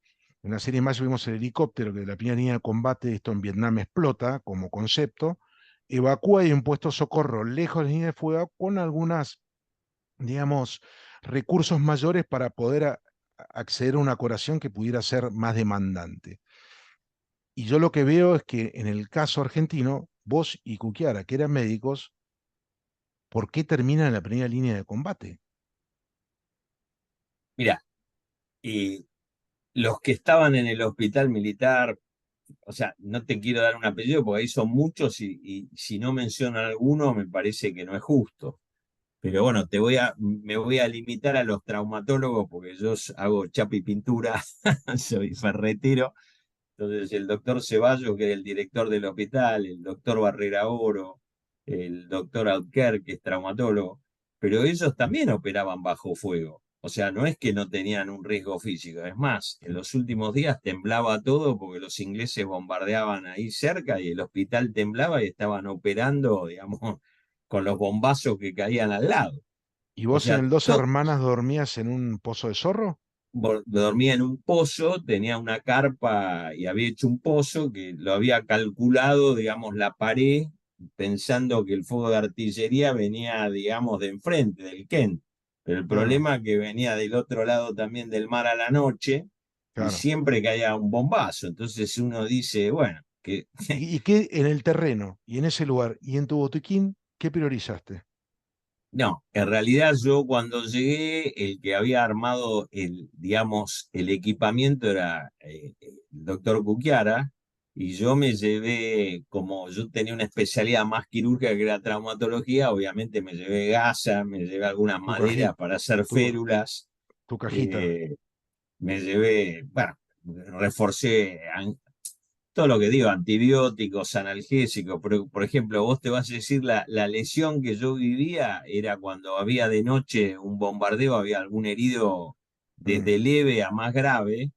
En la serie más vimos el helicóptero que de la primera línea de combate, esto en Vietnam explota como concepto, evacúa y hay un puesto de socorro lejos de la línea de fuego con algunas, digamos, recursos mayores para poder acceder a una curación que pudiera ser más demandante. Y yo lo que veo es que en el caso argentino, vos y Cuquiara, que eran médicos, ¿por qué terminan en la primera línea de combate? Mira, y los que estaban en el hospital militar, o sea, no te quiero dar un apellido porque ahí son muchos y si no mencionan alguno me parece que no es justo. Pero bueno, me voy a limitar a los traumatólogos porque yo hago chapa y pintura, soy ferretero. Entonces, el doctor Ceballos, que era el director del hospital, el doctor Barrera Oro, el doctor Alquer, que es traumatólogo, pero ellos también operaban bajo fuego. O sea, no es que no tenían un riesgo físico. Es más, en los últimos días temblaba todo porque los ingleses bombardeaban ahí cerca y el hospital temblaba y estaban operando, digamos, con los bombazos que caían al lado. ¿Y O vos en sea, el Dos Hermanas dormías en un pozo de zorro? dormía en un pozo, tenía una carpa y había hecho un pozo que lo había calculado, digamos, la pared, pensando que el fuego de artillería venía, digamos, de enfrente, del Kent. Pero el Claro, problema es que venía del otro lado también del mar a la noche y claro. siempre caía un bombazo. Entonces uno dice, bueno, que ¿Y qué en el terreno y en ese lugar y en tu botiquín, qué priorizaste? no, en realidad yo cuando llegué, el que había armado digamos, el equipamiento era el doctor Cuquiara, y yo me llevé, como yo tenía una especialidad más quirúrgica que era traumatología, obviamente me llevé gasa, me llevé algunas Tu maderas cajita, para hacer tu, férulas, tu cajita. eh, me llevé, bueno, reforcé todo lo que digo, antibióticos, analgésicos, pero por ejemplo, vos te vas a decir la lesión que yo vivía era cuando había de noche un bombardeo, había algún herido Mm, desde leve a más grave.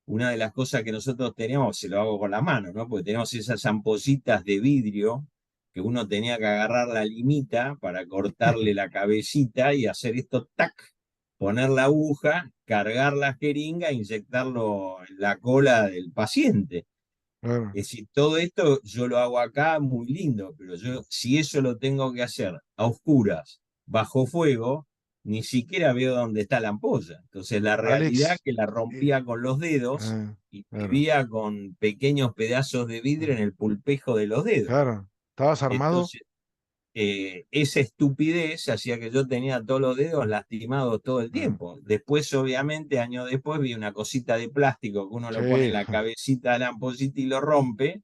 Una de las cosas que nosotros teníamos, se lo hago con la mano, ¿no? Porque teníamos esas ampollitas de vidrio que uno tenía que agarrar la limita para cortarle la cabecita y hacer esto, tac, poner la aguja, cargar la jeringa e inyectarlo en la cola del paciente. claro, Es decir, todo esto yo lo hago acá muy lindo, pero yo si eso lo tengo que hacer a oscuras, bajo fuego, ni siquiera veo dónde está la ampolla. Entonces la realidad Alex, que la eh, rompía con los dedos y claro, vivía con pequeños pedazos de vidrio en ah, el pulpejo de los dedos. claro. ¿Estabas armado? Entonces, esa estupidez hacía que yo tenía todos los dedos lastimados todo el Ah, tiempo. Después, obviamente, años después, vi una cosita de plástico que uno lo pone en sí, la cabecita de la ampollita y lo rompe.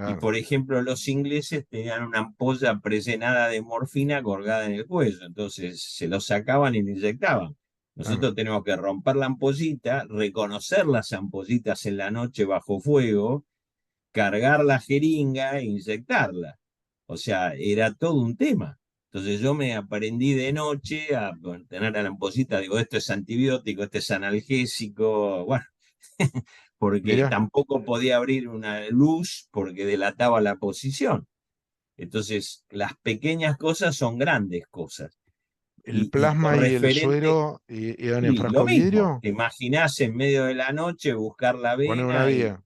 Y claro, por ejemplo, los ingleses tenían una ampolla presionada de morfina colgada en el cuello, entonces se lo sacaban y lo inyectaban. claro, Nosotros tenemos que romper la ampollita, reconocer las ampollitas en la noche bajo fuego, cargar la jeringa e inyectarla. O sea, era todo un tema. Entonces yo me aprendí de noche a tener a la ampollita, digo, esto es antibiótico, esto es analgésico, bueno, porque mira, tampoco podía abrir una luz porque delataba la posición. Entonces, las pequeñas cosas son grandes cosas. el Y con plasma y el referente, suero iban en y frasco lo de mismo, vidrio, te imaginás en medio de la noche buscar la poner una vena y vía.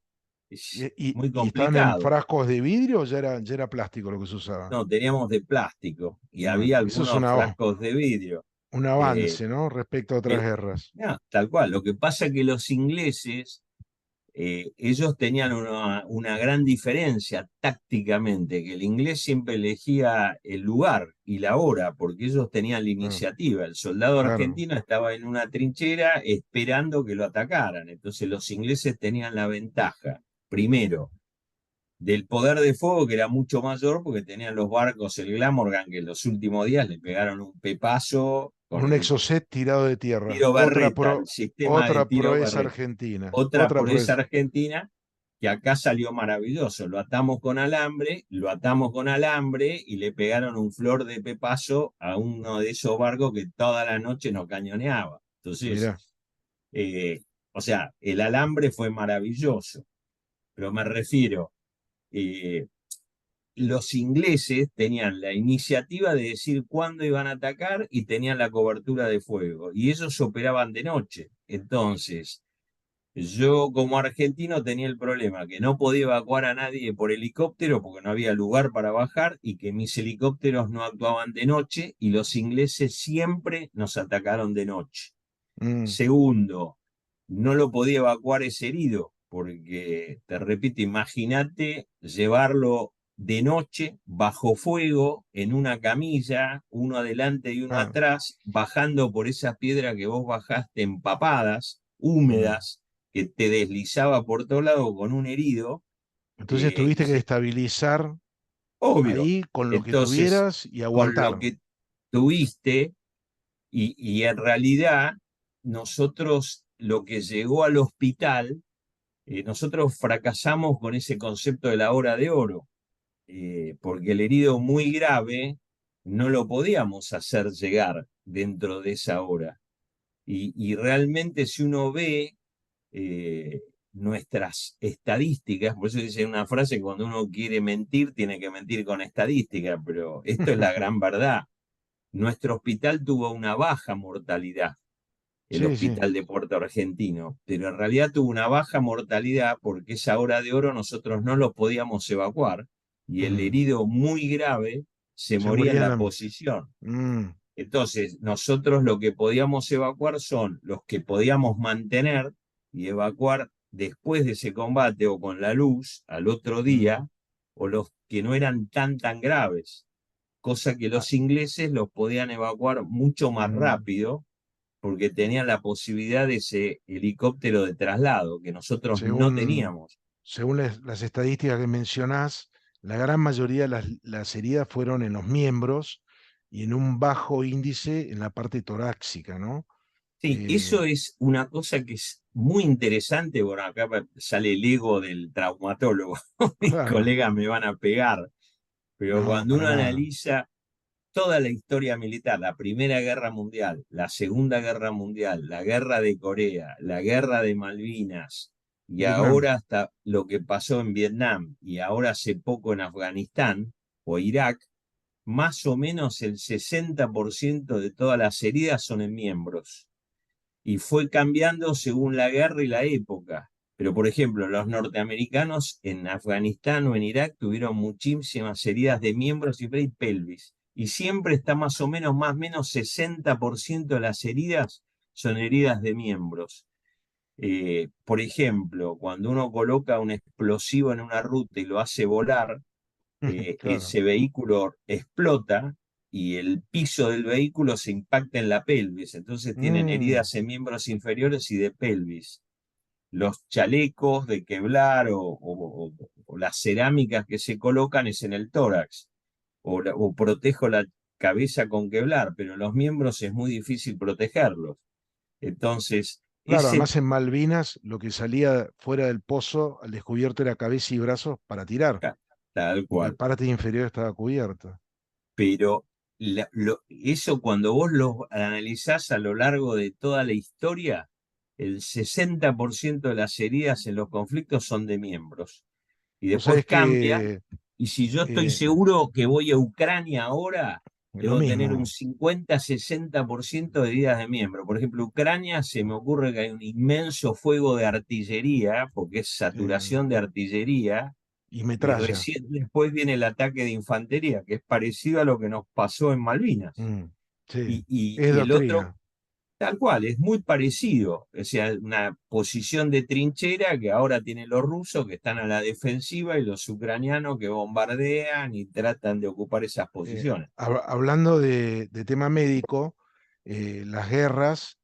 ¿Y, es muy y estaban en complicado. frascos de vidrio o ya era plástico lo que se usaba? No, teníamos de plástico y Ah, había eso es algunos frascos de vidrio. un Eh, avance, ¿no? Respecto a otras el- guerras. no, tal cual. Lo que pasa es que los ingleses ellos tenían una gran diferencia tácticamente, que el inglés siempre elegía el lugar y la hora, porque ellos tenían la Ah, iniciativa. El soldado claro. argentino estaba en una trinchera esperando que lo atacaran. Entonces los ingleses tenían la ventaja, primero, del poder de fuego, que era mucho mayor, porque tenían los barcos, el Glamorgan, que en los últimos días le pegaron un pepazo Con con un el exocet tirado de tierra. tiro Berreta, el sistema de Otra tiro proeza Berreta. argentina. Otra Otra proeza proeza. argentina que acá salió maravilloso. Lo atamos con alambre, lo atamos con alambre y le pegaron un flor de pepazo a uno de esos barcos que toda la noche nos cañoneaba. Entonces, Mirá. eh, o sea, el alambre fue maravilloso, pero me refiero, eh, los ingleses tenían la iniciativa de decir cuándo iban a atacar y tenían la cobertura de fuego, y ellos operaban de noche. Entonces, yo como argentino tenía el problema que no podía evacuar a nadie por helicóptero porque no había lugar para bajar y que mis helicópteros no actuaban de noche y los ingleses siempre nos atacaron de noche. Mm, Segundo, no lo podía evacuar ese herido porque, te repito, imagínate llevarlo de noche bajo fuego en una camilla, uno adelante y uno ah, atrás, bajando por esas piedras que vos bajaste empapadas, mm. húmedas, que te deslizaba por todo lado con un herido. Entonces eh, tuviste que y- estabilizar Obvio. ahí con lo que Entonces, tuvieras y con lo aguantar. que tuviste, y en realidad nosotros lo que llegó al hospital, nosotros fracasamos con ese concepto de la hora de oro, porque el herido muy grave no lo podíamos hacer llegar dentro de esa hora. Y realmente si uno ve eh, nuestras estadísticas, por eso dice una frase, cuando uno quiere mentir, tiene que mentir con estadística, pero esto es la gran verdad. Nuestro hospital tuvo una baja mortalidad, el Sí, sí. hospital de Puerto Argentino, pero en realidad tuvo una baja mortalidad porque esa hora de oro nosotros no lo podíamos evacuar y el Mm. herido muy grave se Se moría en moría en la la... posición. Mm, Entonces, nosotros lo que podíamos evacuar son los que podíamos mantener y evacuar después de ese combate o con la luz al otro mm. día, o los que no eran tan graves, cosa que Ah, los ingleses los podían evacuar mucho más mm. rápido porque tenían la posibilidad de ese helicóptero de traslado que nosotros no Según, teníamos. según las estadísticas que mencionás, la gran mayoría de las heridas fueron en los miembros y en un bajo índice en la parte torácica, ¿no? Sí, Eh, eso es una cosa que es muy interesante. Bueno, acá sale el ego del traumatólogo. Mis claro, colegas me van a pegar, pero no, cuando para uno nada. analiza toda la historia militar, la Primera Guerra Mundial, la Segunda Guerra Mundial, la Guerra de Corea, la Guerra de Malvinas, y Vietnam. ahora hasta lo que pasó en Vietnam, y ahora hace poco en Afganistán o Irak, más o menos el 60% de todas las heridas son en miembros. Y fue cambiando según la guerra y la época. Pero, por ejemplo, los norteamericanos en Afganistán o en Irak tuvieron muchísimas heridas de miembros y pelvis. Y siempre está más o menos 60% de las heridas son heridas de miembros. Por ejemplo, cuando uno coloca un explosivo en una ruta y lo hace volar, Claro. ese vehículo explota y el piso del vehículo se impacta en la pelvis. Entonces tienen Mm, heridas en miembros inferiores y de pelvis. Los chalecos de Kevlar o las cerámicas que se colocan es en el tórax. O protejo la cabeza con Kevlar, pero los miembros es muy difícil protegerlos. Entonces, claro, ese además en Malvinas lo que salía fuera del pozo al descubierto era cabeza y brazos para tirar, tal porque la cual. parte inferior estaba cubierta. Pero eso cuando vos lo analizás a lo largo de toda la historia, el 60% de las heridas en los conflictos son de miembros. Y Vos después sabés cambia, que y si yo estoy eh, seguro que voy a Ucrania ahora, lo debo tener un mismo. 50-60% de heridas de miembro. Por ejemplo, Ucrania se me ocurre que hay un inmenso fuego de artillería, porque es Sí, saturación de artillería, y y metralla. recién después viene el ataque de infantería, que es parecido a lo que nos pasó en Malvinas. Mm, sí, Y, y- es y el otro, doctrina. Tal cual, es muy parecido. O sea, una posición de trinchera que ahora tienen los rusos que están a la defensiva y los ucranianos que bombardean y tratan de ocupar esas posiciones. Hablando de tema médico, las guerras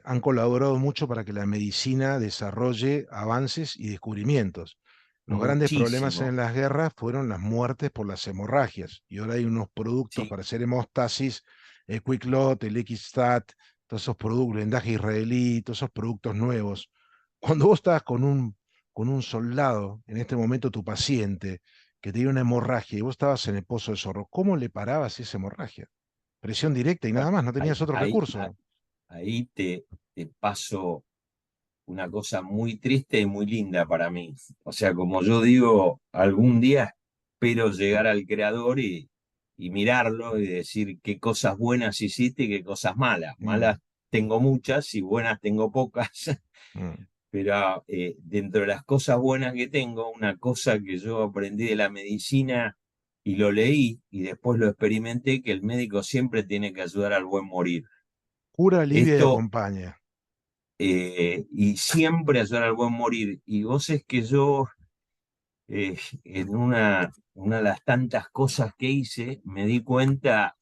han colaborado mucho para que la medicina desarrolle avances y descubrimientos. Los grandes problemas Muchísimo. en las guerras fueron las muertes por las hemorragias, y ahora hay unos productos Sí, para hacer hemostasis, el Quick-Lot, el X-Stat, todos esos productos, vendaje israelí, todos esos productos nuevos. Cuando vos estás con un soldado, en este momento tu paciente, que tenía una hemorragia y vos estabas en el pozo de Zorro, ¿cómo le parabas esa hemorragia? Presión directa y bueno, nada más, no ahí, tenías otro ahí, ahí recurso. ahí te paso una cosa muy triste y muy linda para mí. O sea, como yo digo, algún día espero llegar al creador y mirarlo y decir qué cosas buenas hiciste y qué cosas malas. Mm, Malas tengo muchas y buenas tengo pocas, mm. pero dentro de las cosas buenas que tengo, una cosa que yo aprendí de la medicina y lo leí y después lo experimenté, que el médico siempre tiene que ayudar al buen morir. Cura, alivia y Esto acompaña. y siempre ayudar al buen morir. Y vos es que yo, en una de las tantas cosas que hice, me di cuenta,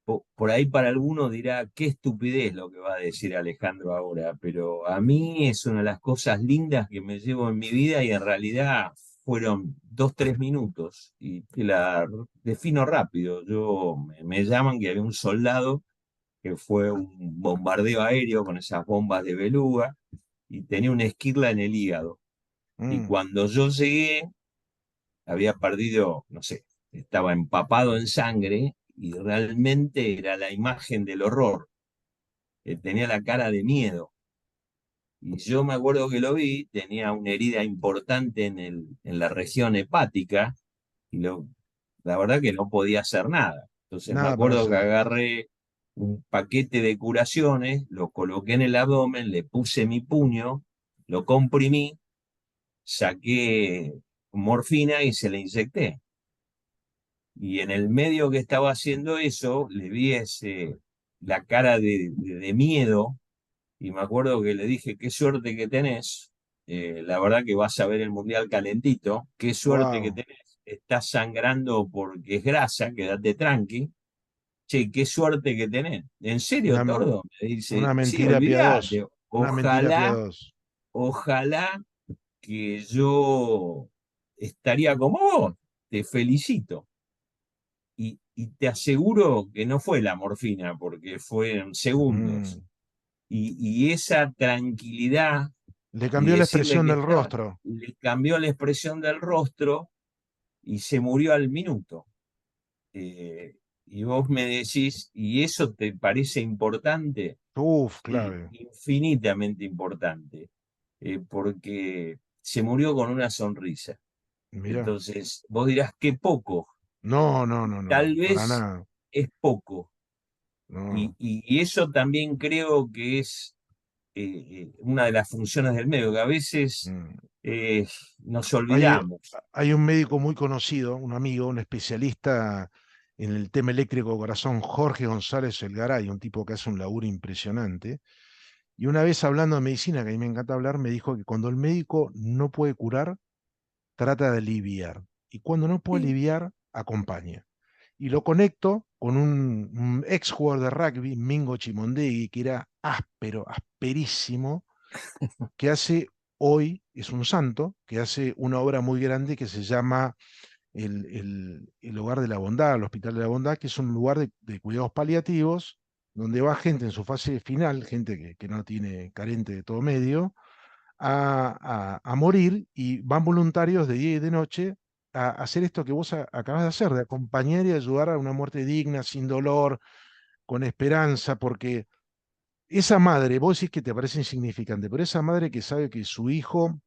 por ahí para algunos dirá, qué estupidez lo que va a decir Alejandro ahora, pero a mí es una de las cosas lindas que me llevo en mi vida y en realidad fueron 2, 3 minutos y te la defino rápido. Me llaman que había un soldado que fue un bombardeo aéreo con esas bombas de beluga y tenía una esquirla en el hígado. Y Mm, cuando yo llegué, había perdido, no sé, estaba empapado en sangre y realmente era la imagen del horror. Tenía la cara de miedo. Y yo me acuerdo que lo vi, tenía una herida importante en la región hepática y la verdad que no podía hacer nada. Entonces me nada para acuerdo que hacer. agarré un paquete de curaciones, lo coloqué en el abdomen, le puse mi puño, lo comprimí, saqué morfina y se la inyecté. Y en el medio que estaba haciendo eso, le vi la cara de miedo y me acuerdo que le dije, qué suerte que tenés, la verdad que vas a ver el Mundial calentito, qué suerte que Wow, tenés, estás sangrando porque es grasa, quédate tranqui. Che, qué suerte que tenés. ¿En serio, una, Tordo? Me dice, una sí, mentira piadosa. olvídate. Una mentira Ojalá, piadosa. ojalá que yo estaría como vos. Te felicito. Y te aseguro que no fue la morfina, porque fue en segundos. Mm. Y esa tranquilidad Le y cambió la decirle expresión que del estaba, rostro. le cambió la expresión del rostro y se murió al minuto. Y vos me decís, ¿y eso te parece importante? Uf, Sí, clave. infinitamente importante, porque se murió con una sonrisa. Mirá. Entonces, vos dirás, qué poco. No, no, no, no, Tal no. Para vez nada. es poco. No. Y eso también creo que es una de las funciones del medio, que a veces Mm. eh, nos Hay, olvidamos. hay un médico muy conocido, un amigo, un especialista en el tema eléctrico corazón, Jorge González Elgaray, un tipo que hace un laburo impresionante. Y una vez hablando de medicina, que a mí me encanta hablar, me dijo que cuando el médico no puede curar, trata de aliviar. Y cuando no puede Sí. aliviar, acompaña. Y lo conecto con un ex jugador de rugby, Mingo Chimondegui, que era áspero, asperísimo, que hace hoy, es un santo, que hace una obra muy grande que se llama el Hogar de la Bondad, el Hospital de la Bondad, que es un lugar de cuidados paliativos, donde va gente en su fase final, gente que no tiene carente de todo medio, a morir y van voluntarios de día y de noche a hacer esto que vos acabas de hacer, de acompañar y ayudar a una muerte digna, sin dolor, con esperanza, porque esa madre, vos decís que te parece insignificante, pero esa madre que sabe que su hijo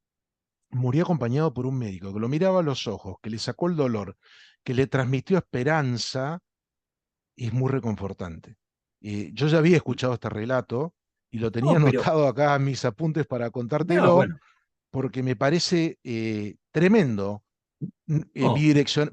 murió acompañado por un médico, que lo miraba a los ojos, que le sacó el dolor, que le transmitió esperanza, es muy reconfortante. Yo ya había escuchado este relato y lo tenía No, pero, anotado acá en mis apuntes para no, contártelo, bueno, porque me parece tremendo no,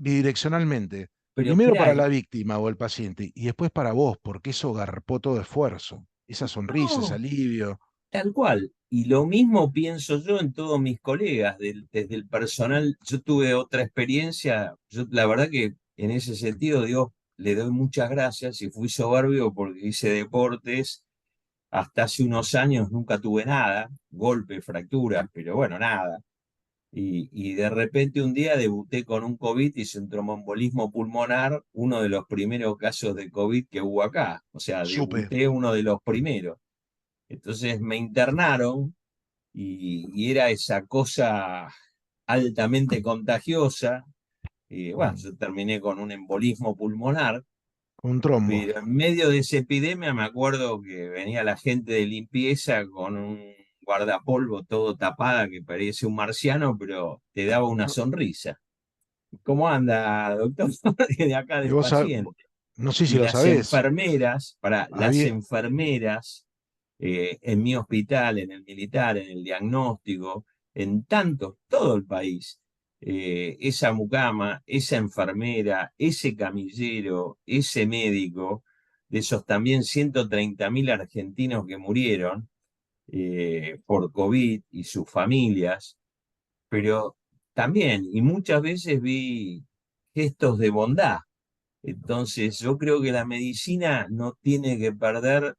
bidireccionalmente. pero Primero mirá, para la víctima o el paciente y después para vos, porque eso garpó todo esfuerzo. esa sonrisa, ese No, alivio. tal cual. Y lo mismo pienso yo en todos mis colegas, desde el personal. Yo tuve otra experiencia. Yo, la verdad que en ese sentido, Dios, le doy muchas gracias y fui soberbio porque hice deportes. Hasta hace unos años nunca tuve nada, golpes, fracturas, pero bueno, nada. Y de repente un día debuté con un COVID, hice un tromboembolismo pulmonar, uno de los primeros casos de COVID que hubo acá. O sea, Supe. debuté uno de los primeros. Entonces me internaron y era esa cosa altamente contagiosa. Y bueno, Mm. yo terminé con un embolismo pulmonar, Un trombo. pero en medio de esa epidemia me acuerdo que venía la gente de limpieza con un guardapolvo todo tapada que parecía un marciano, pero te daba una No, sonrisa. ¿Cómo anda, doctor? De acá y del vos, paciente. no sé si Y lo las sabés, enfermeras, para las había, enfermeras en mi hospital, en el militar, en el diagnóstico, en tantos, todo el país. Esa mucama, esa enfermera, ese camillero, ese médico, de esos también 130.000 argentinos que murieron por COVID y sus familias, pero también, y muchas veces vi gestos de bondad. Entonces, yo creo que la medicina no tiene que perder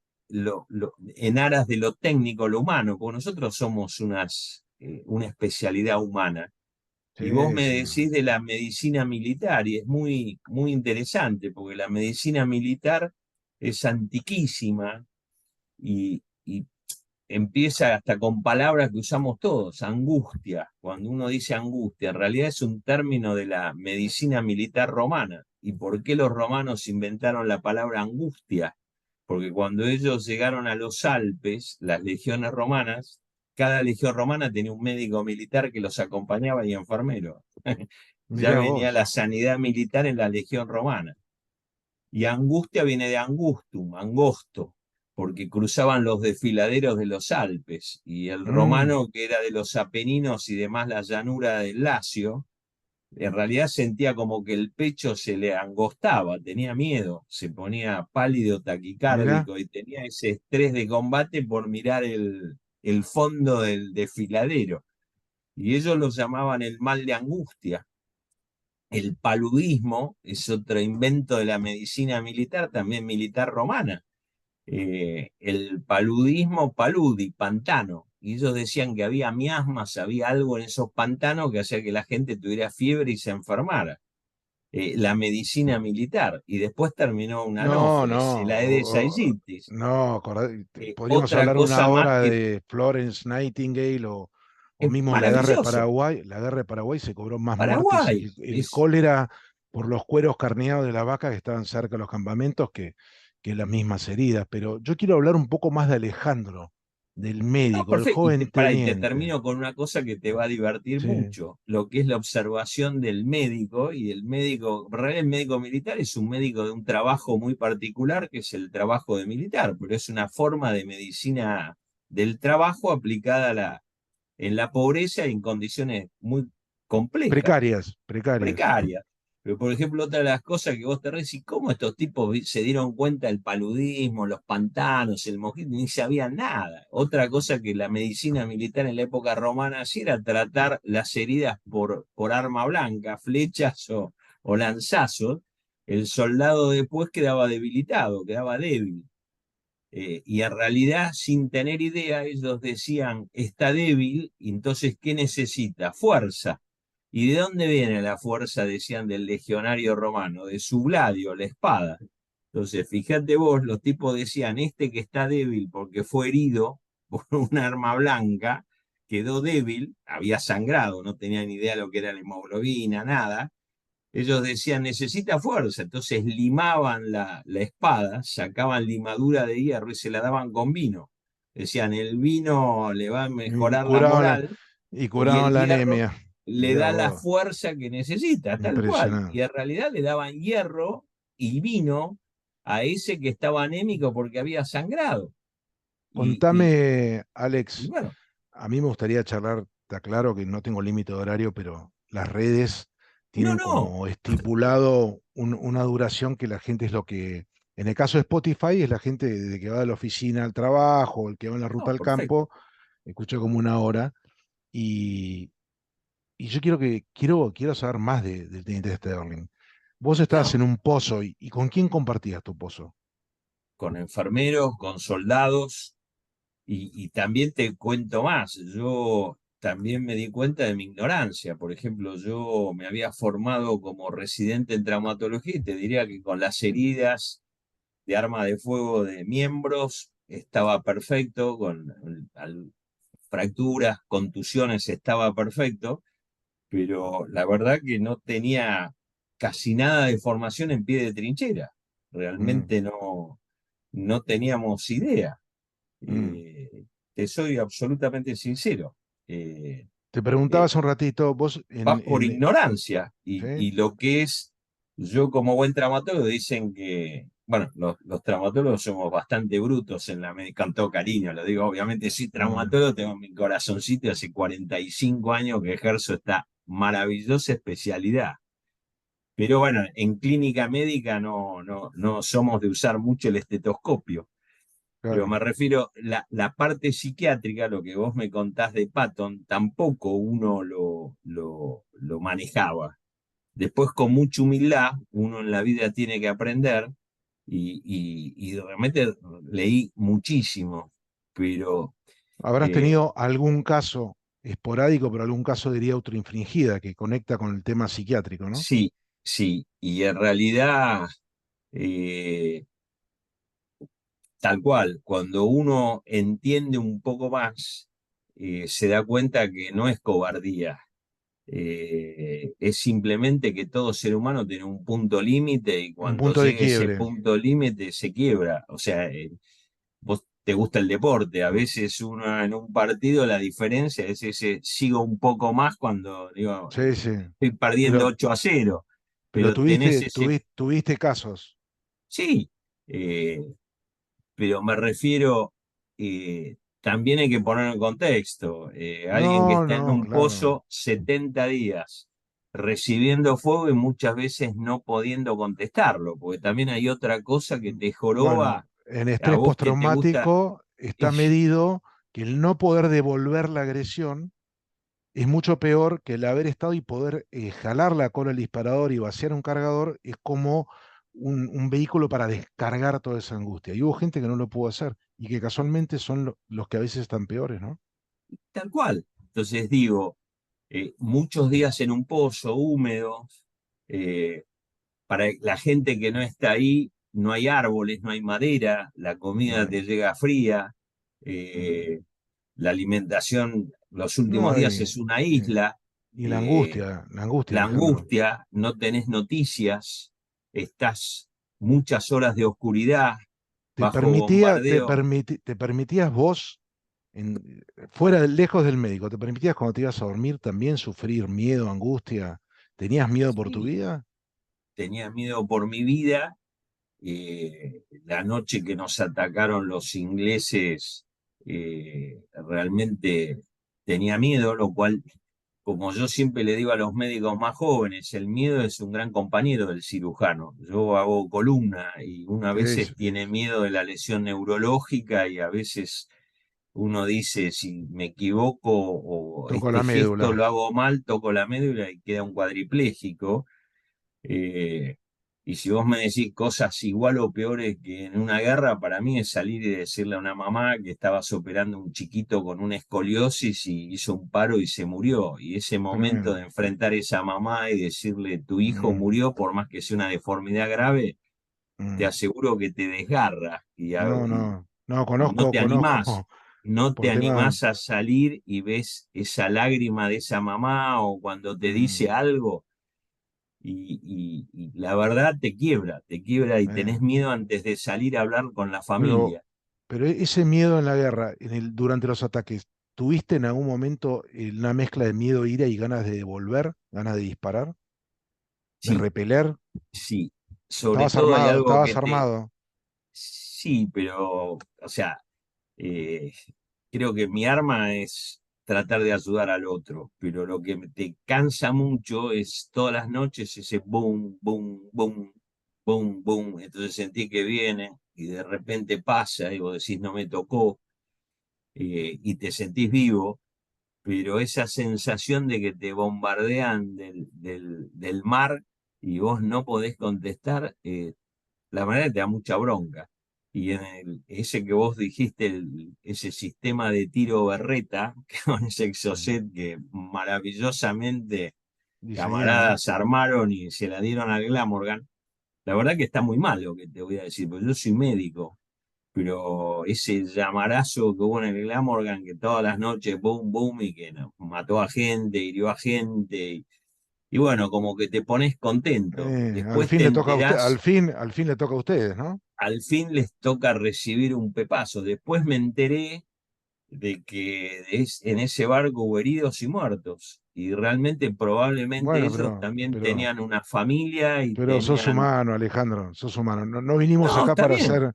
en aras de lo técnico, lo humano, porque nosotros somos una especialidad humana. Y vos sí, me sí. decís de la medicina militar, y es muy, muy interesante, porque la medicina militar es antiquísima y empieza hasta con palabras que usamos todos, angustia. Cuando uno dice angustia, en realidad es un término de la medicina militar romana. ¿Y por qué los romanos inventaron la palabra angustia? Porque cuando ellos llegaron a los Alpes, las legiones romanas, cada legión romana tenía un médico militar que los acompañaba y enfermero. Ya Mirá venía vos. la sanidad militar en la legión romana. Y angustia viene de angustum, angosto, porque cruzaban los desfiladeros de los Alpes. Y el Mm, romano, que era de los Apeninos y demás la llanura del Lacio, en realidad sentía como que el pecho se le angostaba, tenía miedo, se ponía pálido, mirá, taquicárdico y tenía ese estrés de combate por mirar el fondo del desfiladero. Y ellos lo llamaban el mal de angustia. El paludismo es otro invento de la medicina militar, también militar romana. El paludismo, paludi, pantano. Y ellos decían que había miasmas, había algo en esos pantanos que hacía que la gente tuviera fiebre y se enfermara. La medicina militar. Y después terminó un no, anófeles, no, la Aedes aegypti. no, podríamos Otra hablar una cosa más hora que de Florence Nightingale o es mismo la guerra de maravilloso. Paraguay. La guerra de Paraguay se cobró más muertes Paraguay el es cólera por los cueros carneados de la vaca que estaban cerca de los campamentos que las mismas heridas. Pero yo quiero hablar un poco más de Alejandro, del No, médico, del perfecto. joven Pará, y te teniente. termino con una cosa que te va a divertir Sí, mucho, lo que es la observación del médico, y el médico, en realidad el médico militar es un médico de un trabajo muy particular, que es el trabajo de militar, pero es una forma de medicina del trabajo aplicada en la pobreza y en condiciones muy complejas, precarias, precarias. precaria. Pero, por ejemplo, otra de las cosas que vos te reís, ¿y cómo estos tipos se dieron cuenta del paludismo, los pantanos, el mosquito? Ni sabían nada. Otra cosa que la medicina militar en la época romana hacía era tratar las heridas por arma blanca, flechas o lanzazos. El soldado después quedaba debilitado, quedaba débil. Y en realidad, sin tener idea, ellos decían, está débil, y entonces, ¿qué necesita? Fuerza. ¿Y de dónde viene la fuerza, decían, del legionario romano? De su gladio, la espada. Entonces, fíjate vos, los tipos decían, este que está débil porque fue herido por un arma blanca, quedó débil, había sangrado, no tenía ni idea de lo que era la hemoglobina, nada. Ellos decían, necesita fuerza, entonces limaban la espada, sacaban limadura de hierro y se la daban con vino. Decían, el vino le va a Y mejorar la curaban la, moral y y el curaban la hierro anemia. le Mirá da la vos, fuerza que necesita, tal cual. Y impresionante. en realidad le daban hierro y vino a ese que estaba anémico porque había sangrado. Y, y, Contame, y Alex, bueno, a mí me gustaría charlar, está claro que no tengo límite de horario, pero las redes no, tienen no, como estipulado una duración que la gente es lo que En el caso de Spotify es la gente de que va de la oficina al trabajo, o el que va en la ruta No, al perfecto. campo, escucha como una hora. Y, y yo quiero saber más del Teniente Sterling. Vos estabas No, en un pozo y ¿con quién compartías tu pozo? con enfermeros, con soldados, y también te cuento más. Yo también me di cuenta de mi ignorancia. Por ejemplo, yo me había formado como residente en traumatología y te diría que con las heridas de arma de fuego de miembros estaba perfecto, con fracturas, contusiones estaba perfecto, pero la verdad que no tenía casi nada de formación en pie de trinchera. Mm, Realmente no teníamos idea. mm. Eh, Te soy absolutamente sincero. Eh, Te preguntaba eh, hace un ratito, vos Vas por ignorancia ¿sí? y lo que es, yo como buen traumatólogo dicen que, bueno, los traumatólogos somos bastante brutos en la médica, con todo cariño, lo digo, obviamente soy Mm, traumatólogo, tengo mi corazoncito, hace 45 años que ejerzo esta maravillosa especialidad. Pero bueno, en clínica médica no somos de usar mucho el estetoscopio. Pero claro. me refiero, la parte psiquiátrica, lo que vos me contás de Patton, tampoco uno lo manejaba. Después, con mucha humildad, uno en la vida tiene que aprender y realmente leí muchísimo, pero ¿Habrás eh, tenido algún caso esporádico, pero algún caso diría autoinfligida que conecta con el tema psiquiátrico, ¿no? sí, sí, y en realidad, eh, tal cual, cuando uno entiende un poco más, se da cuenta que no es cobardía. Es simplemente que todo ser humano tiene un punto límite y Un cuando punto de llega ese quiebre. punto límite se quiebra. O sea, vos te gusta el deporte, a veces uno en un partido la diferencia es ese sigo un poco más cuando digo, Sí, sí. estoy perdiendo Pero, 8-0, pero pero tenés tuviste, ese, tuviste casos. sí, pero me refiero, también hay que poner en contexto, alguien que No, está en no, un claro. pozo 70 días recibiendo fuego y muchas veces no pudiendo contestarlo, porque también hay otra cosa que te Bueno, joroba en a estrés vos que te gusta. postraumático está medido que el no poder devolver la agresión es mucho peor que el haber estado y poder jalar la cola del disparador y vaciar un cargador es como un vehículo para descargar toda esa angustia. Y hubo gente que no lo pudo hacer y que casualmente son los que a veces están peores, ¿no? Tal cual. Entonces digo, muchos días en un pozo húmedo, eh, para la gente que no está ahí, no hay árboles, no hay madera, la comida No, te llega fría, mm, eh, la alimentación los últimos no, días es una eh, isla, y eh, la angustia, la Alejandro. angustia, no tenés noticias, estás muchas horas de oscuridad bajo bombardeo. Te permitías vos, lejos del médico, te permitías cuando te ibas a dormir también sufrir miedo, angustia. ¿Tenías miedo por tu Sí, vida? tenía miedo por mi vida. La noche que nos atacaron los ingleses, realmente tenía miedo, lo cual, como yo siempre le digo a los médicos más jóvenes, el miedo es un gran compañero del cirujano. Yo hago columna y uno a Sí, veces tiene miedo de la lesión neurológica y a veces uno dice, si me equivoco o toco la este gesto médula. lo hago mal, toco la médula y queda un cuadripléjico. Eh, y si vos me decís cosas igual o peores que en una guerra, para mí es salir y decirle a una mamá que estabas operando a un chiquito con una escoliosis y hizo un paro y se murió. Y ese momento de Tremendo. enfrentar a esa mamá y decirle tu hijo Mm, murió por más que sea una deformidad grave, te mm. aseguro que te desgarra No, no, no, y no te animás. conozco No te por tema. animás a salir y ves esa lágrima de esa mamá o cuando te Mm, dice algo y la verdad te quiebra y eh, tenés miedo antes de salir a hablar con la pero, familia. pero ese miedo en la guerra, durante los ataques, ¿tuviste en algún momento una mezcla de miedo, ira y ganas de devolver, ganas de disparar, de Sí, repeler? sí, sobre todo hay algo Estabas que te... armado. Sí, pero, o sea, eh, creo que mi arma es tratar de ayudar al otro, pero lo que te cansa mucho es todas las noches ese boom, boom, boom. boom, boom, entonces sentí que viene y de repente pasa y vos decís no me tocó, y te sentís vivo, pero esa sensación de que te bombardean del mar y vos no podés contestar, la verdad que te da mucha bronca. Y en ese que vos dijiste, ese sistema de tiro berreta, con ese Mm. exocet que maravillosamente Diseñado. camaradas armaron y se la dieron al Glamorgan, la verdad que está muy mal lo que te voy a decir, porque yo soy médico, pero ese llamarazo que hubo en el Glamorgan, que todas las noches, boom, boom, y que no, mató a gente, hirió a gente, y bueno, como que te pones contento. Al Después fin te le toca a usted, enterás, al fin le toca a ustedes, ¿no? al fin les toca recibir un pepazo. Después me enteré de que en ese barco hubo heridos y muertos. Y realmente probablemente Bueno, ellos también tenían una familia y pero sos tenían... humano, Alejandro, sos humano. No, no vinimos No, acá está para bien. hacer,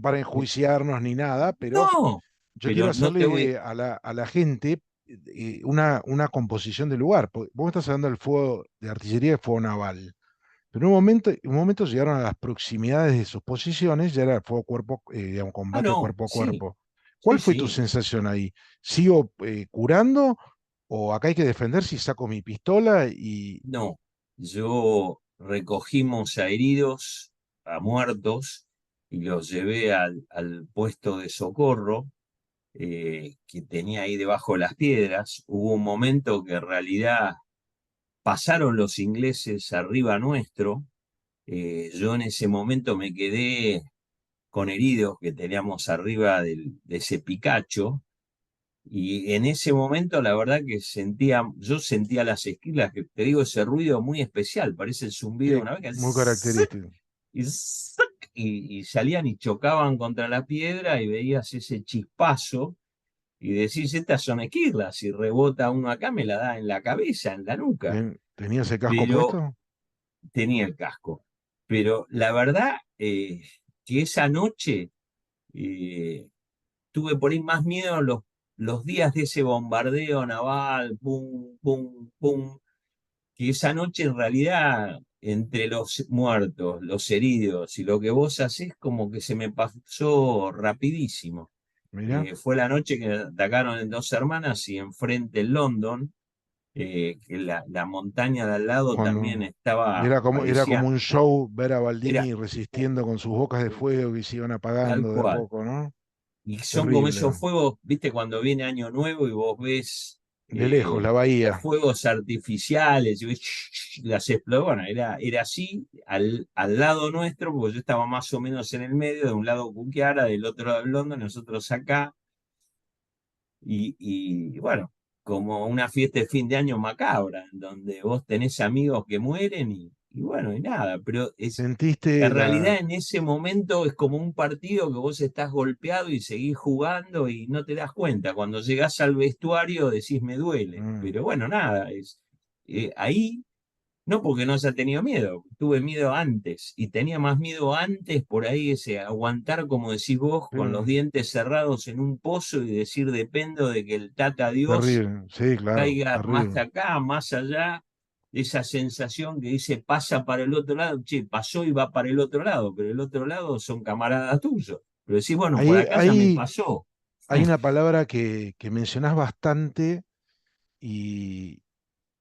para enjuiciarnos ni nada, pero No, yo quiero pero no te voy... hacerle a la gente una composición del lugar. Vos me estás hablando del fuego de artillería y fuego naval. Pero en un momento llegaron a las proximidades de sus posiciones, ya era fuego cuerpo, digamos, Ah, combate no, cuerpo a sí, cuerpo. ¿Cuál sí, fue tu sí. sensación ahí? ¿Sigo curando o acá hay que defender si saco mi pistola y... No, yo recogimos a heridos, a muertos, y los llevé al puesto de socorro, que tenía ahí debajo de las piedras. Hubo un momento que en realidad pasaron los ingleses arriba nuestro. Yo en ese momento me quedé con heridos que teníamos arriba de ese Picacho. Y en ese momento, la verdad que yo sentía las esquilas, que te digo, ese ruido muy especial, parece el zumbido de Sí, una vaca, muy ¡zic! característico. Y, ¡zic! Y salían y chocaban contra la piedra y veías ese chispazo y decís, estas son esquirlas, si rebota uno acá me la da en la cabeza, en la nuca, ¿Tenías el casco pero puesto? tenía el casco. Pero la verdad, que esa noche, tuve por ahí más miedo los días de ese bombardeo naval, pum, pum, pum, que esa noche en realidad, entre los muertos, los heridos y lo que vos hacés, como que se me pasó rapidísimo. Mira, Fue la noche que atacaron en Dos Hermanas y enfrente en London, que la montaña de al lado también cuando estaba, era como parecía, un show ver a era Baldini resistiendo con sus bocas de fuego y se iban tal apagando de a cual. poco, ¿no? Y son como esos Terrible. fuegos, viste, cuando viene Año Nuevo y vos ves, De lejos, la los bahía. fuegos artificiales y ves las explosiones. Bueno, era así al lado nuestro, porque yo estaba más o menos en el medio, de un lado Cuquiara, del otro lado London, nosotros acá, y bueno, como una fiesta de fin de año macabra, en donde vos tenés amigos que mueren y bueno, y nada, pero Sentiste en la... realidad en ese momento es como un partido que vos estás golpeado y seguís jugando y no te das cuenta. Cuando llegás al vestuario decís me duele. Mm, Pero bueno, nada, ahí no porque no haya tenido miedo, tuve miedo antes y tenía más miedo antes por ahí ese aguantar, como decís vos, sí, con los dientes cerrados en un pozo y decir dependo de que el Tata Dios terrible. Sí, claro, caiga más terrible. acá, más allá, esa sensación que dice pasa para el otro lado, che, pasó y va para el otro lado, pero el otro lado son camaradas tuyos. Pero decís, bueno, por Ahí, acá ya me ahí pasó. hay una palabra que mencionás bastante y,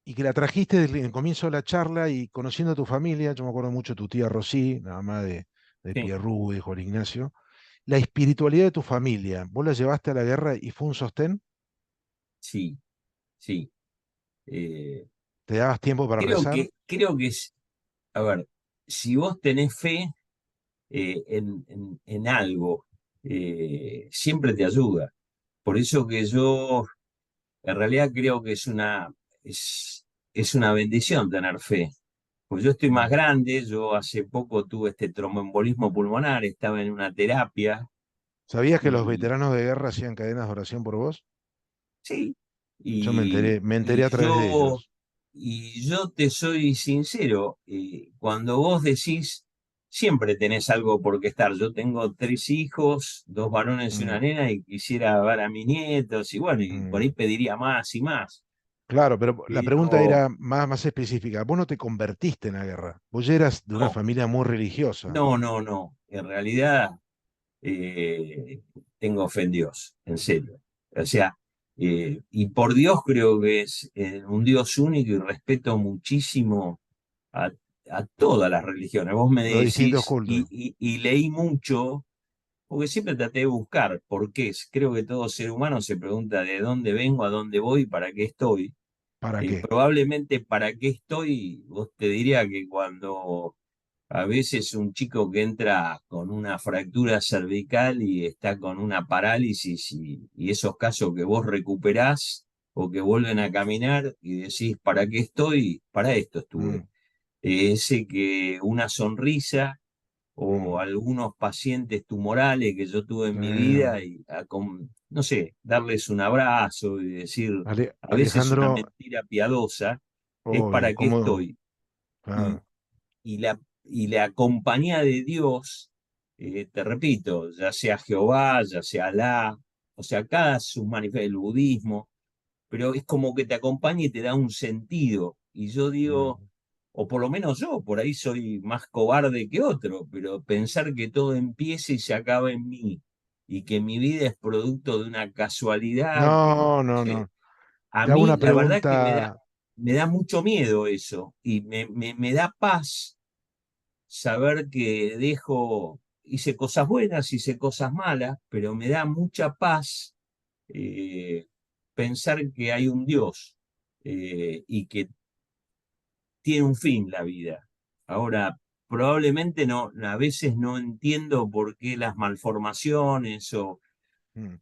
y que la trajiste desde el comienzo de la charla y conociendo a tu familia, yo me acuerdo mucho de tu tía Rosy, la mamá de Sí, Pierrú, de Juan Ignacio, la espiritualidad de tu familia, ¿vos la llevaste a la guerra y fue un sostén? sí, sí. Eh, ¿Te dabas tiempo para rezar? creo que es, a ver, si vos tenés fe, en algo, siempre te ayuda. Por eso que yo en realidad creo que es una bendición tener fe. Pues yo estoy más Mm. grande, yo hace poco tuve este tromboembolismo pulmonar, estaba en una terapia ¿Sabías que los y veteranos de guerra hacían cadenas de oración por vos? sí, Yo y, me enteré y a través de yo, ellos. y yo te soy sincero, cuando vos decís, siempre tenés algo por qué estar. Yo tengo tres hijos, dos varones y una Mm, nena, y quisiera ver a mis nietos, y bueno, y por mm, ahí pediría más y más. Claro, pero la pregunta Pero era más específica. Vos no te convertiste en la guerra. Vos ya eras de una no, familia muy religiosa. no. En realidad eh, tengo fe en Dios, en serio. O sea, y por Dios creo que es un Dios único y respeto muchísimo a, a todas las religiones. Vos me Los distintos decís, cultos. y leí mucho, porque siempre traté de buscar por qué. Creo que todo ser humano se pregunta de dónde vengo, a dónde voy, para qué estoy. ¿Para qué? Probablemente para qué estoy, vos te diría que cuando a veces un chico que entra con una fractura cervical y está con una parálisis y esos casos que vos recuperás o que vuelven a caminar y decís, ¿para qué estoy? Para esto estuve. Mm, Ese que una sonrisa o mm, algunos pacientes tumorales que yo tuve en mi eh, vida y no sé, darles un abrazo y decir, a veces una Alejandro, mentira piadosa, es obvio, para qué ¿cómo? estoy. Y, Claro. y la compañía de Dios, te repito, ya sea Jehová, ya sea Alá, o sea, cada sus el budismo, pero es como que te acompaña y te da un sentido. Y yo digo, Mm, o por lo menos yo, por ahí soy más cobarde que otro, pero pensar que todo empieza y se acaba en mí, y que mi vida es producto de una casualidad, que, no, no no, sé, no. a Te hago mí una la verdad que pregunta. me da mucho miedo eso, y me da paz saber que hice cosas buenas, hice cosas malas, pero me da mucha paz eh, pensar que hay un Dios y que tiene un fin la vida. Ahora, probablemente no, a veces no entiendo por qué las malformaciones Mm,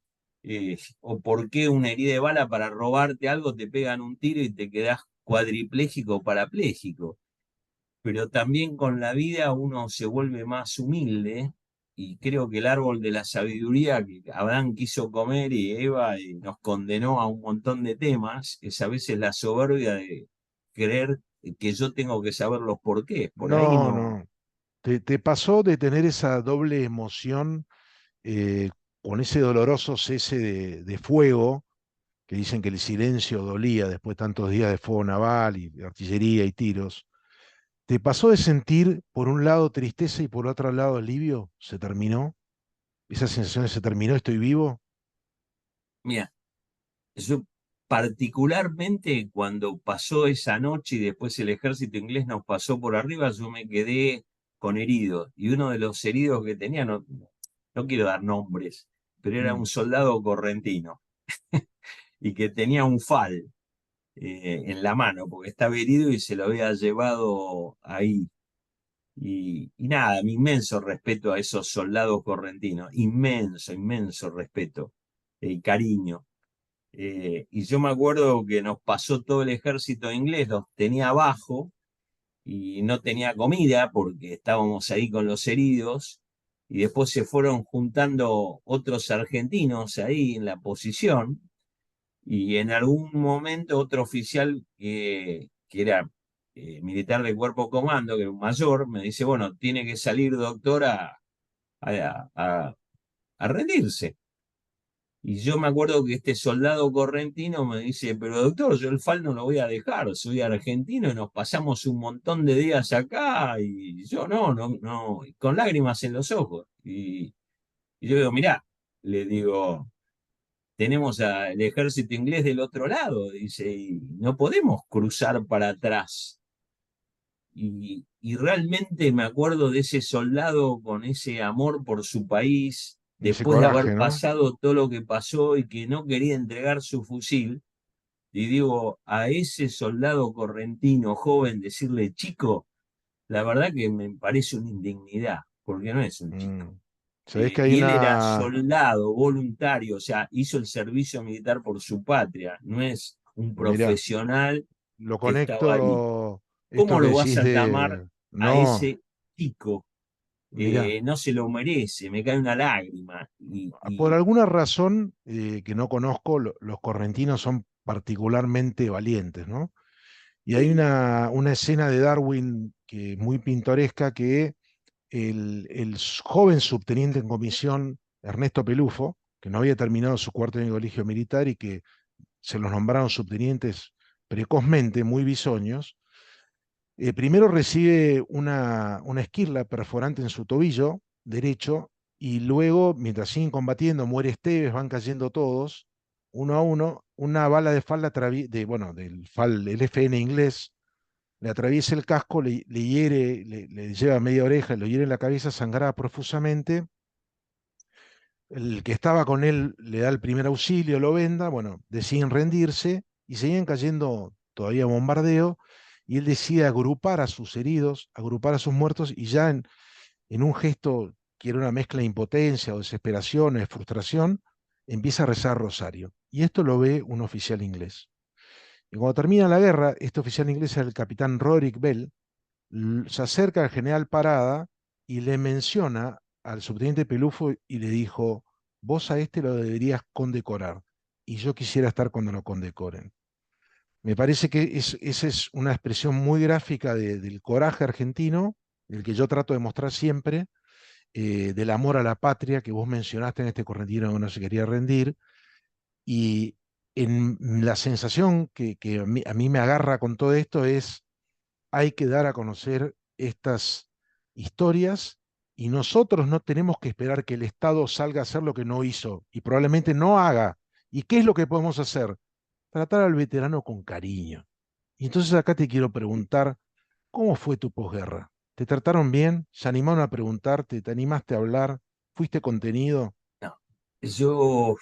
o por qué una herida de bala para robarte algo te pegan un tiro y te quedas cuadripléjico o parapléjico. Pero también con la vida uno se vuelve más humilde y creo que el árbol de la sabiduría que Adán quiso comer y Eva y nos condenó a un montón de temas es a veces la soberbia de creer que yo tengo que saber los porqués. Por ahí no, no. no. Te pasó de tener esa doble emoción eh, con ese doloroso cese de fuego, que dicen que el silencio dolía después de tantos días de fuego naval y de artillería y tiros. ¿Te pasó de sentir por un lado tristeza y por otro lado alivio? ¿Se terminó? ¿Esa sensación de se terminó, estoy vivo? Mira, yo particularmente cuando pasó esa noche y después el ejército inglés nos pasó por arriba, yo me quedé con heridos. Y uno de los heridos que tenía, no quiero dar nombres, pero era Mm, un soldado correntino y que tenía un fal en la mano porque estaba herido y se lo había llevado ahí. Y nada, mi inmenso respeto a esos soldados correntinos, inmenso respeto y cariño. Y yo me acuerdo que nos pasó todo el ejército inglés, los tenía abajo y no tenía comida porque estábamos ahí con los heridos. Y después se fueron juntando otros argentinos ahí en la posición. Y en algún momento otro oficial que era militar de cuerpo comando, que era un mayor, me dice, bueno, tiene que salir doctor a, a- a rendirse. Y yo me acuerdo que este soldado correntino me dice, pero doctor, yo el FAL no lo voy a dejar, soy argentino y nos pasamos un montón de días acá y yo no, y con lágrimas en los ojos. Y yo digo, mirá, le digo, tenemos al ejército inglés del otro lado, dice, y no podemos cruzar para atrás. Y realmente me acuerdo de ese soldado con ese amor por su país, ese después de haber coraje, ¿no? pasado todo lo que pasó y que no quería entregar su fusil. Y digo, a ese soldado correntino joven decirle chico, la verdad que me parece una indignidad, porque no es un chico. Mm. Sabés que hay Y él era una, soldado, voluntario, o sea, hizo el servicio militar por su patria, no es un mirá, profesional lo que estaba ahí. conecto, esto ¿Cómo que lo vas decís a llamar de, a no, ese chico? mirá, No se lo merece, me cae una lágrima. por alguna razón que no conozco, los correntinos son particularmente valientes, ¿no? Y hay Sí, una escena de Darwin que es muy pintoresca que joven subteniente en comisión, Ernesto Pelufo, que no había terminado su cuarto año de colegio militar y que se los nombraron subtenientes precozmente, muy bisoños. Primero recibe una esquirla perforante en su tobillo derecho y luego, mientras siguen combatiendo, muere Esteves, van cayendo todos, uno a uno, una bala de falda bueno, del FN inglés le atraviesa el casco, le hiere, le lleva media oreja, lo hiere en la cabeza, sangraba profusamente. El que estaba con él le da el primer auxilio, lo venda, bueno, deciden rendirse y seguían cayendo todavía bombardeo y él decide agrupar a sus heridos, agrupar a sus muertos y ya en un gesto que era una mezcla de impotencia o desesperación o de frustración, empieza a rezar rosario. Y esto lo ve un oficial inglés. Y cuando termina la guerra, este oficial inglés era el capitán Roderick Bell, se acerca al general Parada y le menciona al subteniente Pelufo y le dijo, vos a este lo deberías condecorar y yo quisiera estar cuando lo condecoren. Me parece que esa es una expresión muy gráfica del coraje argentino, el que yo trato de mostrar siempre, del amor a la patria que vos mencionaste en este correntino que no se quería rendir, y en la sensación que a mí me agarra con todo esto es hay que dar a conocer estas historias y nosotros no tenemos que esperar que el Estado salga a hacer lo que no hizo y probablemente no haga. ¿Y qué es lo que podemos hacer? Tratar al veterano con cariño. Y entonces acá te quiero preguntar, ¿cómo fue tu posguerra? ¿Te trataron bien? ¿Se animaron a preguntarte? ¿Te animaste a hablar? ¿Fuiste contenido? No, yo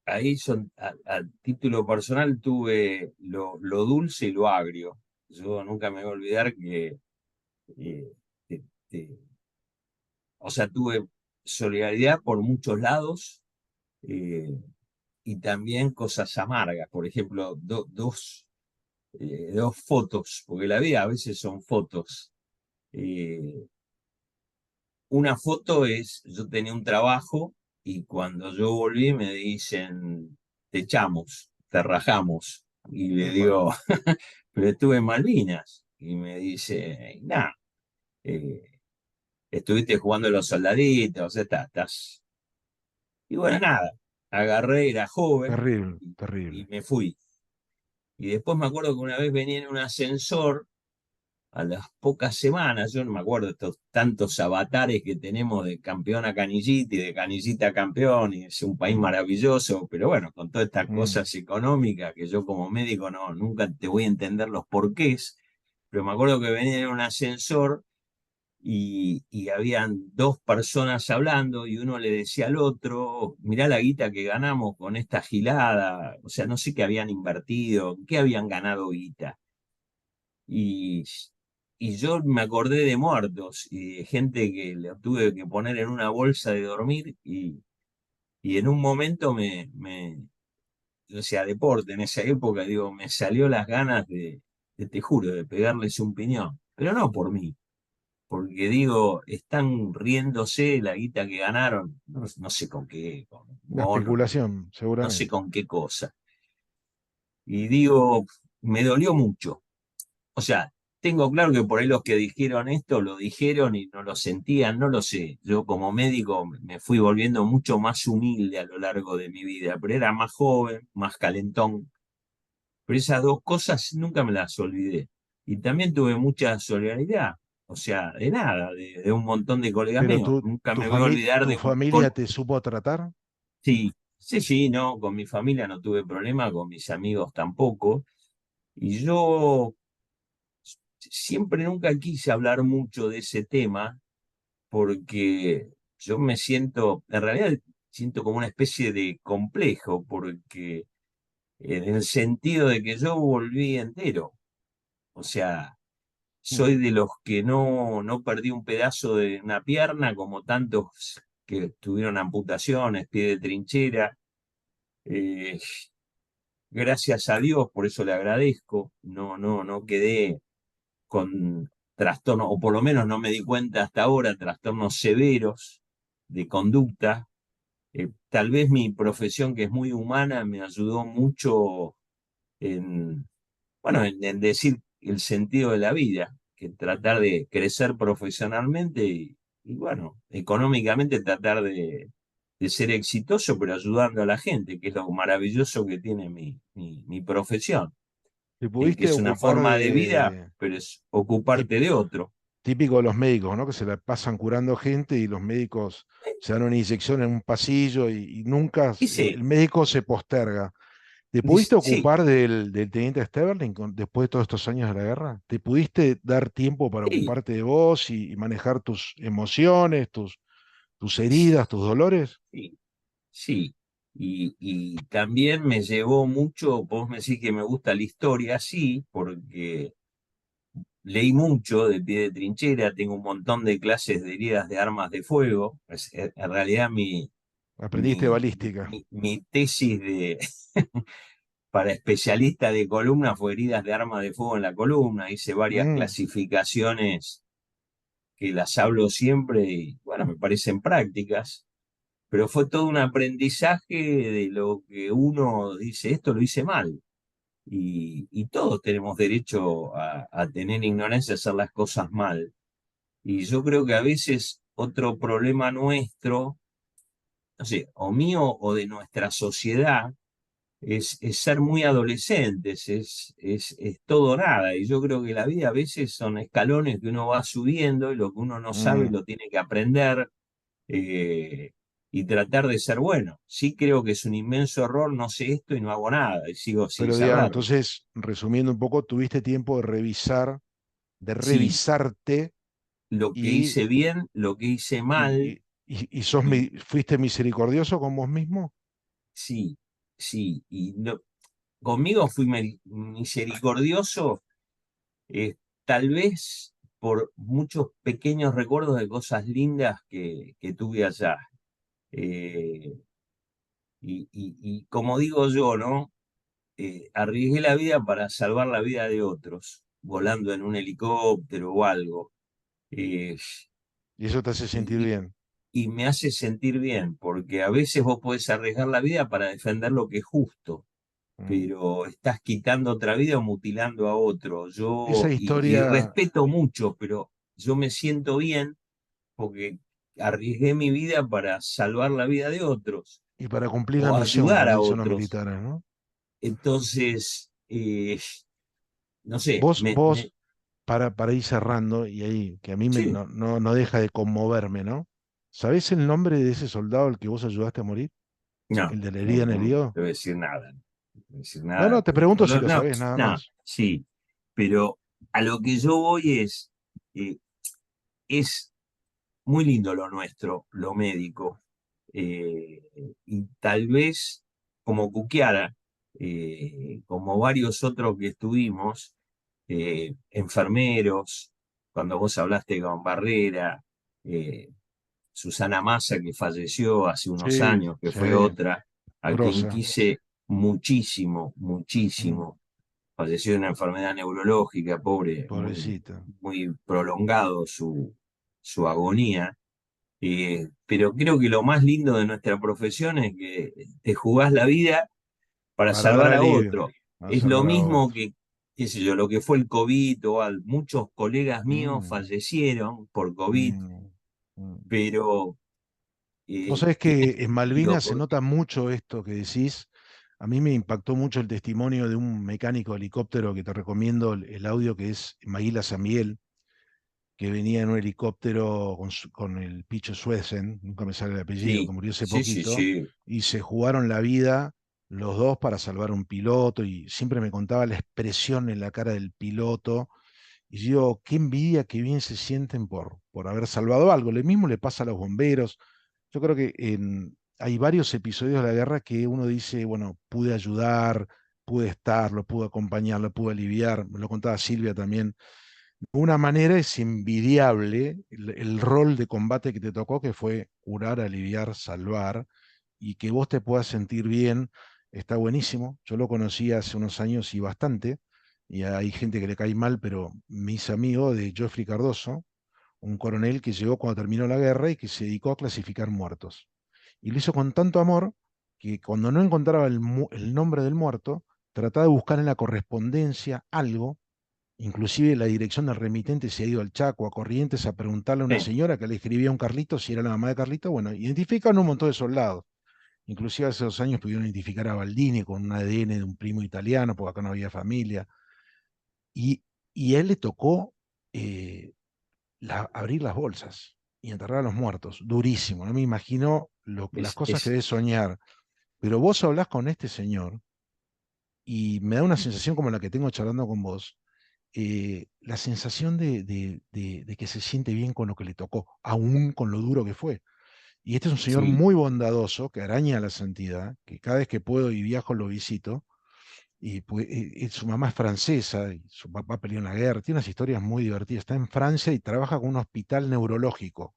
ahí a título personal tuve lo dulce y lo agrio. Yo nunca me voy a olvidar que, eh, te- te- o sea, tuve solidaridad por muchos lados, eh, y también cosas amargas. Por ejemplo, dos fotos, porque la vida a veces son fotos. Eh, una foto es, yo tenía un trabajo y cuando yo volví me dicen, te echamos, te rajamos. Y le Epa, digo, pero estuve en Malvinas. Y me dice, nada, estuviste jugando los soldaditos, estás. Y bueno, nada, agarré, era joven terrible, y terrible. me fui. Y después me acuerdo que una vez venía en un ascensor a las pocas semanas, yo no me acuerdo estos tantos avatares que tenemos de campeón a canillita y de canillita a campeón, y es un país maravilloso, pero bueno, con todas estas Mm, cosas económicas que yo como médico no, nunca te voy a entender los porqués, pero me acuerdo que venía en un ascensor y habían dos personas hablando y uno le decía al otro, mirá la guita que ganamos con esta gilada, o sea, no sé qué habían invertido, qué habían ganado guita. Y, y yo me acordé de muertos y de gente que le tuve que poner en una bolsa de dormir y en un momento yo hacía deporte en esa época, digo, me salió las ganas te juro, de pegarles un piñón, pero no por mí, porque digo, están riéndose la guita que ganaron, no sé con qué, con la bonos, especulación, no sé seguramente. con qué cosa. Y digo, me dolió mucho. O sea, tengo claro que por ahí los que dijeron esto lo dijeron y no lo sentían, no lo sé. Yo como médico me fui volviendo mucho más humilde a lo largo de mi vida, pero era más joven, más calentón. Pero esas dos cosas nunca me las olvidé. Y también tuve mucha solidaridad, o sea, de nada, de un montón de colegas Pero míos. Nunca me voy a olvidar tu de familia te supo tratar. sí, sí, sí, no, con mi familia no tuve problema, con mis amigos tampoco. Y yo siempre nunca quise hablar mucho de ese tema porque yo me siento, en realidad siento como una especie de complejo, porque en el sentido de que yo volví entero, o sea, Mm. soy de los que no perdí un pedazo de una pierna como tantos que tuvieron amputaciones, pie de trinchera. Eh, Gracias a Dios, por eso le agradezco, no quedé con trastornos, o por lo menos no me di cuenta hasta ahora, trastornos severos de conducta. Tal vez mi profesión, que es muy humana, me ayudó mucho en, bueno, en decir el sentido de la vida, que tratar de crecer profesionalmente y bueno, económicamente tratar de ser exitoso, pero ayudando a la gente, que es lo maravilloso que tiene mi profesión. ¿Te que pudiste es una ocupar forma de vida, pero es tip- ocuparte de otro. típico de los médicos, ¿no? Que se la pasan curando gente y los médicos se dan una inyección en un pasillo y nunca el Ese, médico se posterga. ¿Te pudiste sí, ocupar del teniente Sterling después de todos estos años de la guerra? ¿Te pudiste dar tiempo para sí, ocuparte de vos y manejar tus emociones, tus heridas, tus dolores? sí, sí. Y también me llevó mucho, vos me decís que me gusta la historia, sí, porque leí mucho de pie de trinchera, tengo un montón de clases de heridas de armas de fuego. En realidad Aprendiste balística. mi tesis para especialista de columna fue heridas de armas de fuego en la columna. Hice varias Mm, clasificaciones que las hablo siempre y bueno, me parecen prácticas, pero fue todo un aprendizaje de lo que uno dice, esto lo hice mal. Y todos tenemos derecho a tener ignorancia, a hacer las cosas mal. Y yo creo que a veces otro problema nuestro, no sé, o mío o de nuestra sociedad, es ser muy adolescentes, es todo o nada. Y yo creo que la vida a veces son escalones que uno va subiendo y lo que uno no sabe mm. lo tiene que aprender eh, y tratar de ser bueno. Sí creo que es un inmenso error, no sé esto y no hago nada y sigo sin Pero digamos, saberlo. entonces, resumiendo un poco, tuviste tiempo de revisar, de Sí, revisarte lo que y, hice bien, lo que hice y, mal, y fuiste misericordioso con vos mismo. sí, sí, conmigo fui misericordioso, tal vez por muchos pequeños recuerdos de cosas lindas que tuve allá. Eh, y como digo yo, ¿no? Arriesgué la vida para salvar la vida de otros, volando en un helicóptero o algo. Eh, Y eso te hace sentir y, y- bien. y me hace sentir bien, porque a veces vos podés arriesgar la vida para defender lo que es justo, Mm. pero estás quitando otra vida o mutilando a otro. Esa Y historia, respeto mucho, pero yo me siento bien porque arriesgué mi vida para salvar la vida de otros y para cumplir la o misión, ayudar como a dicen los otros. militares, ¿no? Entonces, no sé, Vos, para ir cerrando, y ahí, que a mí sí, no deja de conmoverme, ¿no? ¿Sabés el nombre de ese soldado al que vos ayudaste a morir? no, ¿El de la no, herida en el no hígado? te voy a decir nada, no te voy a decir No, nada, no, te porque pregunto si lo no, sabés, nada no, más. sí, pero a lo que yo voy eh, es muy lindo lo nuestro, lo médico, eh, y tal vez como Cuquiara, como varios otros que estuvimos, enfermeros, cuando vos hablaste con Barrera, eh, Susana Massa, que falleció hace unos Sí, años, que sí, fue otra, a quien grosa. quise muchísimo, Mm, muchísimo. Falleció de una enfermedad neurológica, pobre, muy, pobrecita. muy prolongado su agonía. Pero creo que lo más lindo de nuestra profesión es que te jugás la vida para Para dar salvar a alivio, otro. a Es lo salvar a mismo otro. que, qué sé yo, lo que fue el COVID muchos colegas míos Mm, fallecieron por COVID, mm, mm. pero Vos sabés tiene que en sentido Malvinas se porque nota mucho esto que decís. A mí me impactó mucho el testimonio de un mecánico de helicóptero que te recomiendo el audio, que es Maguila San Miguel, que venía en un helicóptero con el Picho Suezen, nunca me sale el apellido, que sí, murió hace sí, sí, poquito, sí, y se jugaron la vida los dos para salvar a un piloto, y siempre me contaba la expresión en la cara del piloto, y yo digo, qué envidia, qué bien se sienten por haber salvado algo. Lo mismo le pasa a los bomberos. Yo creo que hay varios episodios de la guerra que uno dice, bueno, pude ayudar, pude estar, lo pude acompañar, lo pude aliviar, me lo contaba Silvia también. De una manera es envidiable el rol de combate que te tocó, que fue curar, aliviar, salvar, y que vos te puedas sentir bien, está buenísimo. Yo lo conocí hace unos años y bastante, y hay gente que le cae mal, pero mis amigos de Geoffrey Cardoso, un coronel que llegó cuando terminó la guerra y que se dedicó a clasificar muertos. Y lo hizo con tanto amor que cuando no encontraba el nombre del muerto, trataba de buscar en la correspondencia algo. Inclusive la dirección del remitente se ha ido al Chaco, a Corrientes, a preguntarle a una sí, señora que le escribía a un Carlito si era la mamá de Carlito. Bueno, identifican un montón de soldados. Inclusive hace 2 años pudieron identificar a Baldini con un ADN de un primo italiano, porque acá no había familia. Y, y a él le tocó eh, abrir las bolsas y enterrar a los muertos. Durísimo. No me imagino las Es, cosas que es, debe soñar. Pero vos hablás con este señor y me da una sensación como la que tengo charlando con vos, la sensación de que se siente bien con lo que le tocó, aún con lo duro que fue. Y este es un señor sí, muy bondadoso, que araña la santidad, que cada vez que puedo y viajo lo visito. Y pues, su mamá es francesa y su papá peleó en la guerra. Tiene unas historias muy divertidas. Está en Francia y trabaja con un hospital neurológico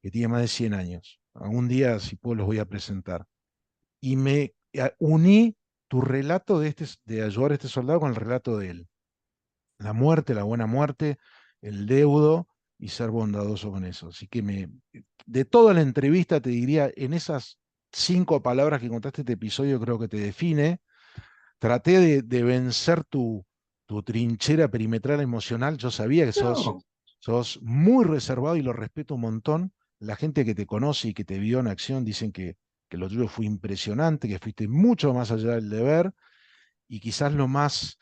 que tiene más de 100 años. Algún día, si puedo, los voy a presentar. Y me uní tu relato de ayudar a este soldado con el relato de él. La muerte, la buena muerte, el deudo y ser bondadoso con eso. Así que de toda la entrevista te diría, en esas 5 palabras que contaste este episodio, creo que te define. Traté de vencer tu trinchera perimetral emocional. Yo sabía que no, sos muy reservado y lo respeto un montón. La gente que te conoce y que te vio en acción dicen que lo tuyo fue impresionante, que fuiste mucho más allá del deber y quizás lo más,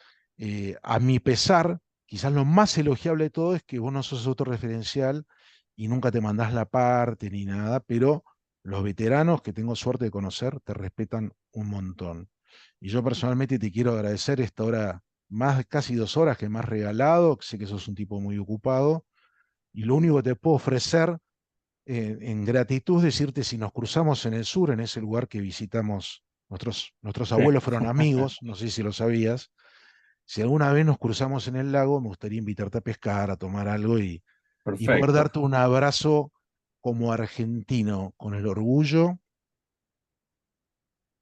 a mi pesar, quizás lo más elogiable de todo es que vos no sos autorreferencial y nunca te mandás la parte ni nada, pero los veteranos que tengo suerte de conocer te respetan un montón. Y yo personalmente te quiero agradecer esta hora, más casi 2 horas que me has regalado, sé que sos un tipo muy ocupado, y lo único que te puedo ofrecer en gratitud es decirte si nos cruzamos en el sur, en ese lugar que visitamos, nuestros abuelos fueron amigos, no sé si lo sabías, si alguna vez nos cruzamos en el lago, me gustaría invitarte a pescar, a tomar algo y poder perfecto. darte un abrazo como argentino, con el orgullo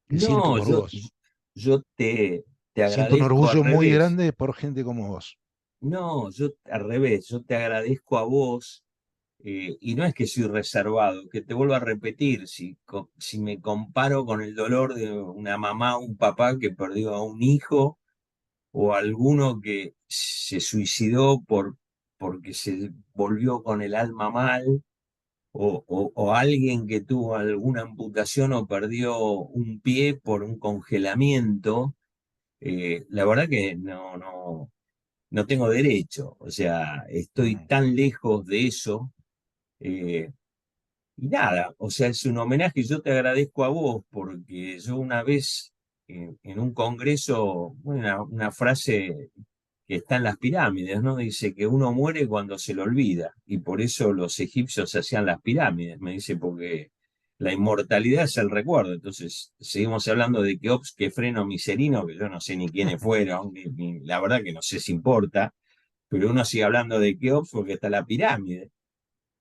que siento No, por vos. yo te Siento un agradezco al orgullo muy revés. grande por gente como vos. No, yo al revés, yo te agradezco a vos. Y no es que soy reservado, que te vuelvo a repetir, si me comparo con el dolor de una mamá o un papá que perdió a un hijo, o alguno que se suicidó porque se volvió con el alma mal, o alguien que tuvo alguna amputación o perdió un pie por un congelamiento, la verdad que no tengo derecho, o sea, estoy Mm. tan lejos de eso. eh, Y nada, o sea, es un homenaje. Yo te agradezco a vos porque yo una vez en un congreso, una frase que está en las pirámides, ¿no? Dice que uno muere cuando se lo olvida y por eso los egipcios hacían las pirámides, me dice, porque la inmortalidad es el recuerdo. Entonces, seguimos hablando de Keops, Kefreno, Miserino, que yo no sé ni quiénes fueron, la verdad que no sé si importa, pero uno sigue hablando de Keops porque está la pirámide.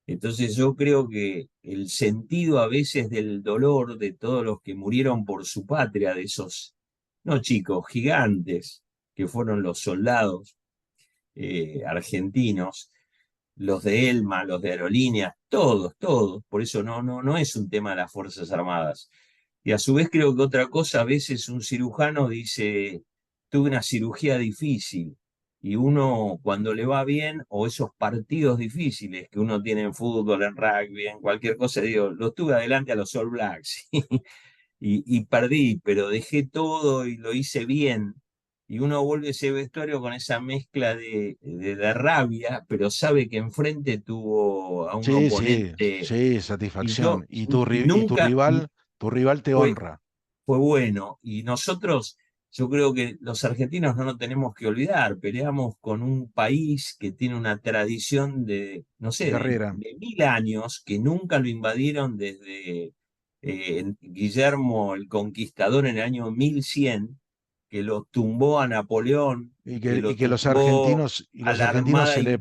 Entonces yo creo que el sentido a veces del dolor de todos los que murieron por su patria, de esos, no chicos, gigantes, que fueron los soldados argentinos, los de Elma, los de aerolíneas, todos, por eso no es un tema de las Fuerzas Armadas. Y a su vez creo que otra cosa, a veces un cirujano dice, tuve una cirugía difícil, y uno cuando le va bien, o esos partidos difíciles que uno tiene en fútbol, en rugby, en cualquier cosa, digo, los tuve adelante a los All Blacks, y perdí, pero dejé todo y lo hice bien. Y uno vuelve a ese vestuario con esa mezcla de rabia, pero sabe que enfrente tuvo a un Sí, sí, oponente. sí, Y satisfacción. yo Y nunca tu rival te fue, honra. fue bueno. Y nosotros, yo creo que los argentinos no nos tenemos que olvidar. Peleamos con un país que tiene una tradición de, no sé, Guerrera. de 1000 años, que nunca lo invadieron desde Guillermo el Conquistador en el año 1100, que lo tumbó a Napoleón, que Y lo que tumbó a los la argentinos Armada se le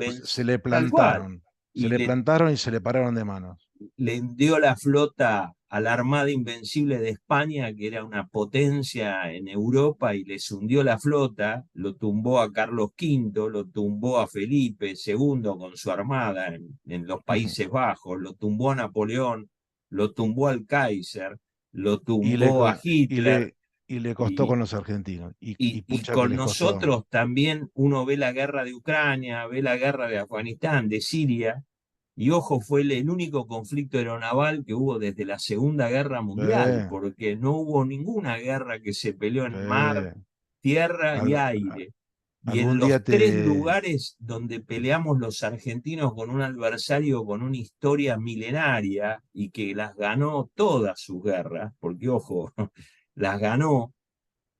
tal cual. plantaron. Se Y le plantaron y se le pararon de manos. le dio la flota a la Armada Invencible de España, que era una potencia en Europa, y les hundió la flota, lo tumbó a Carlos V, lo tumbó a Felipe II con su armada en los Ujú. Países Bajos, lo tumbó a Napoleón, lo tumbó al Kaiser, lo Y le, tumbó co- a Hitler, y le costó y, con los argentinos. Y y pucha que con les costó. nosotros también uno ve la guerra de Ucrania, ve la guerra de Afganistán, de Siria, y ojo, fue el único conflicto aeronaval que hubo desde la Segunda Guerra Mundial, Sí, porque no hubo ninguna guerra que se peleó sí. en mar, tierra y Al- aire. Y en Algún los día tres te... lugares donde peleamos los argentinos con un adversario con una historia milenaria y que las ganó todas sus guerras, porque ojo, las ganó,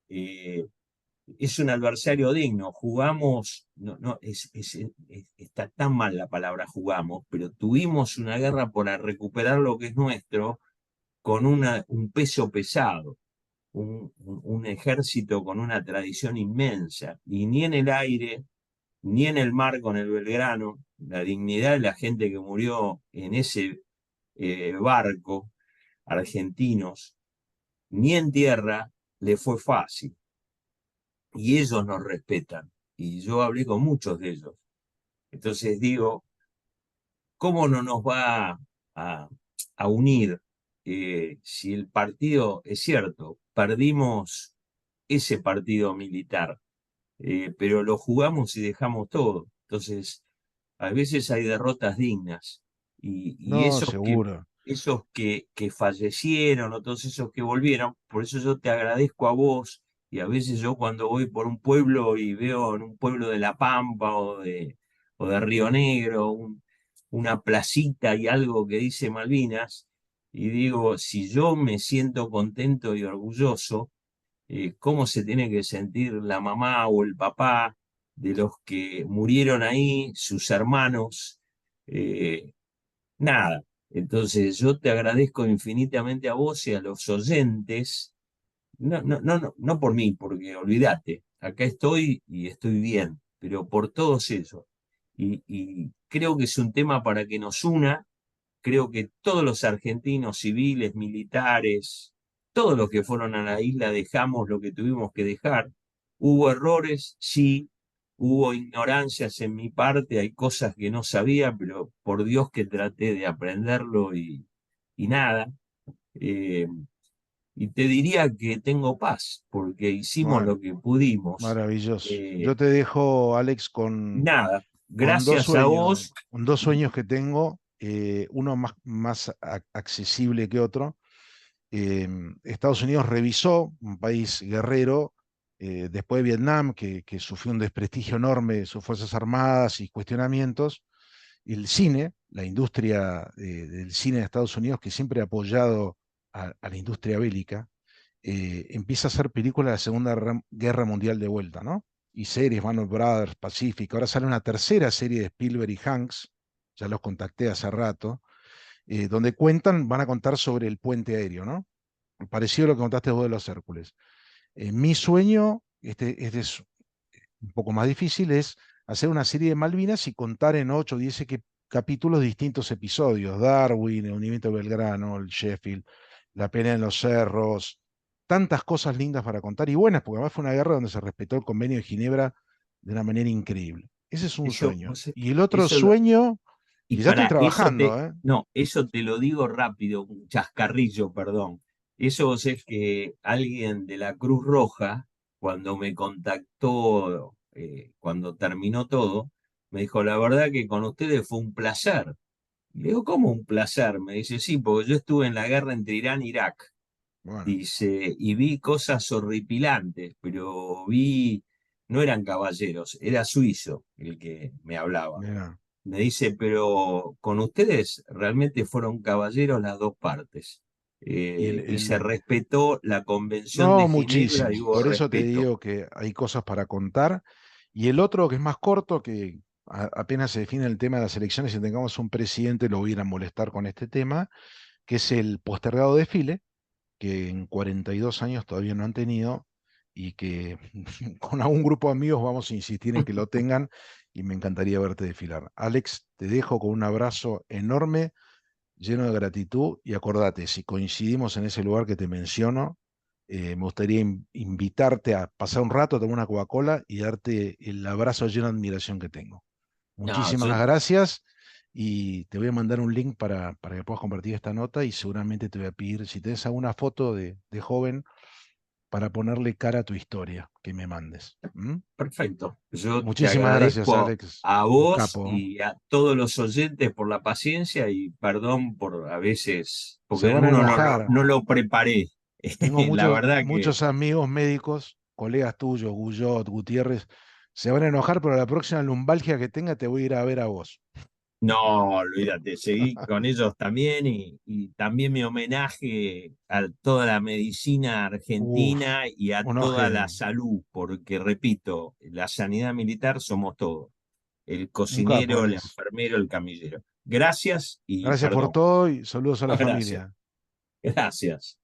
eh, es un adversario digno. Jugamos, no, no, está tan mal la palabra jugamos, pero tuvimos una guerra para recuperar lo que es nuestro con un peso pesado. Un ejército con una tradición inmensa, y ni en el aire, ni en el mar con el Belgrano, la dignidad de la gente que murió en ese barco, argentinos, ni en tierra le fue fácil. Y ellos nos respetan. Y yo hablé con muchos de ellos. Entonces digo, ¿cómo no nos va a, a unir si el partido, es cierto, perdimos ese partido militar, pero lo jugamos y dejamos todo? Entonces, a veces hay derrotas dignas y No, seguro. esos que fallecieron o todos esos que volvieron, por eso yo te agradezco a vos. Y a veces yo cuando voy por un pueblo y veo en un pueblo de La Pampa o de Río Negro una placita y algo que dice Malvinas, y digo, si yo me siento contento y orgulloso, cómo se tiene que sentir la mamá o el papá de los que murieron ahí, sus hermanos, eh, nada. Entonces yo te agradezco infinitamente a vos y a los oyentes, no por mí, porque olvídate, acá estoy y estoy bien, pero por todos ellos. Y creo que es un tema para que nos una. Creo que todos los argentinos, civiles, militares, todos los que fueron a la isla dejamos lo que tuvimos que dejar. Hubo errores, sí, hubo ignorancias en mi parte, hay cosas que no sabía, pero por Dios que traté de aprenderlo y nada. Eh, y te diría que tengo paz, porque hicimos Bueno, lo que pudimos. maravilloso. Eh, Yo te dejo, Alex, nada, con dos gracias a sueños, vos. con dos sueños que tengo, uno más accesible que otro. Estados Unidos revisó, un país guerrero, después de Vietnam, que sufrió un desprestigio enorme de sus Fuerzas Armadas y cuestionamientos, el cine, la industria del cine de Estados Unidos, que siempre ha apoyado a la industria bélica, empieza a hacer películas de la Guerra Mundial de vuelta, ¿no? Y series, Band Brothers, Pacific. Ahora sale una tercera serie de Spielberg y Hanks, ya los contacté hace rato, donde van a contar sobre el puente aéreo, ¿no? Parecido a lo que contaste vos de los Hércules. Mi sueño, este es un poco más difícil, es hacer una serie de Malvinas y contar en 8 o 10 capítulos distintos episodios. Darwin, el hundimiento de Belgrano, el Sheffield, la pelea en los cerros, tantas cosas lindas para contar y buenas, porque además fue una guerra donde se respetó el convenio de Ginebra de una manera increíble. Ese es un Eso, sueño. vos sabés Y que el otro eso sueño, y y ya estoy para eso trabajando, ¿eh? no, eso te lo digo rápido, un chascarrillo, perdón. Eso vos es que alguien de la Cruz Roja, cuando me contactó, cuando terminó todo, me dijo, la verdad que con ustedes fue un placer. Le digo, ¿cómo un placer? Me dice, sí, porque yo estuve en la guerra entre Irán e Irak. Bueno, Dice, y vi cosas horripilantes, pero vi, no eran caballeros, era suizo el que me hablaba. mira. Me dice, pero con ustedes realmente fueron caballeros las dos partes. Y Y se respetó la Convención de no, Ginebra y muchísimo. hubo Por eso te respeto. digo que hay cosas para contar. Y el otro, que es más corto, que apenas se define el tema de las elecciones y tengamos un presidente, lo voy a ir a molestar con este tema, que es el postergado desfile, que en 42 años todavía no han tenido y que con algún grupo de amigos vamos a insistir en que lo tengan y me encantaría verte desfilar. Alex, te dejo con un abrazo enorme, lleno de gratitud y acordate, si coincidimos en ese lugar que te menciono, me gustaría invitarte a pasar un rato, tomar una Coca-Cola y darte el abrazo lleno de admiración que tengo. No, Muchísimas gracias y te voy a mandar un link para que puedas compartir esta nota y seguramente te voy a pedir, si tienes alguna foto de joven, para ponerle cara a tu historia, que me mandes. ¿M? perfecto. Yo te Muchísimas gracias, agradezco Alex. a Un vos capo. y a todos los oyentes por la paciencia y perdón por a veces, Se porque van a uno enojar. no lo preparé. Tengo La verdad que muchos amigos médicos, colegas tuyos, Guyot, Gutiérrez, Se van a enojar, pero la próxima lumbalgia que tenga te voy a ir a ver a vos. No, olvídate, seguí con ellos también y también mi homenaje a toda la medicina Uf, argentina y a unos toda la genios. salud, porque repito, la sanidad militar somos todos, el Un capo, cocinero, el Alex. enfermero, el camillero. Gracias y Gracias por perdón. todo y saludos a la Gracias, familia. gracias.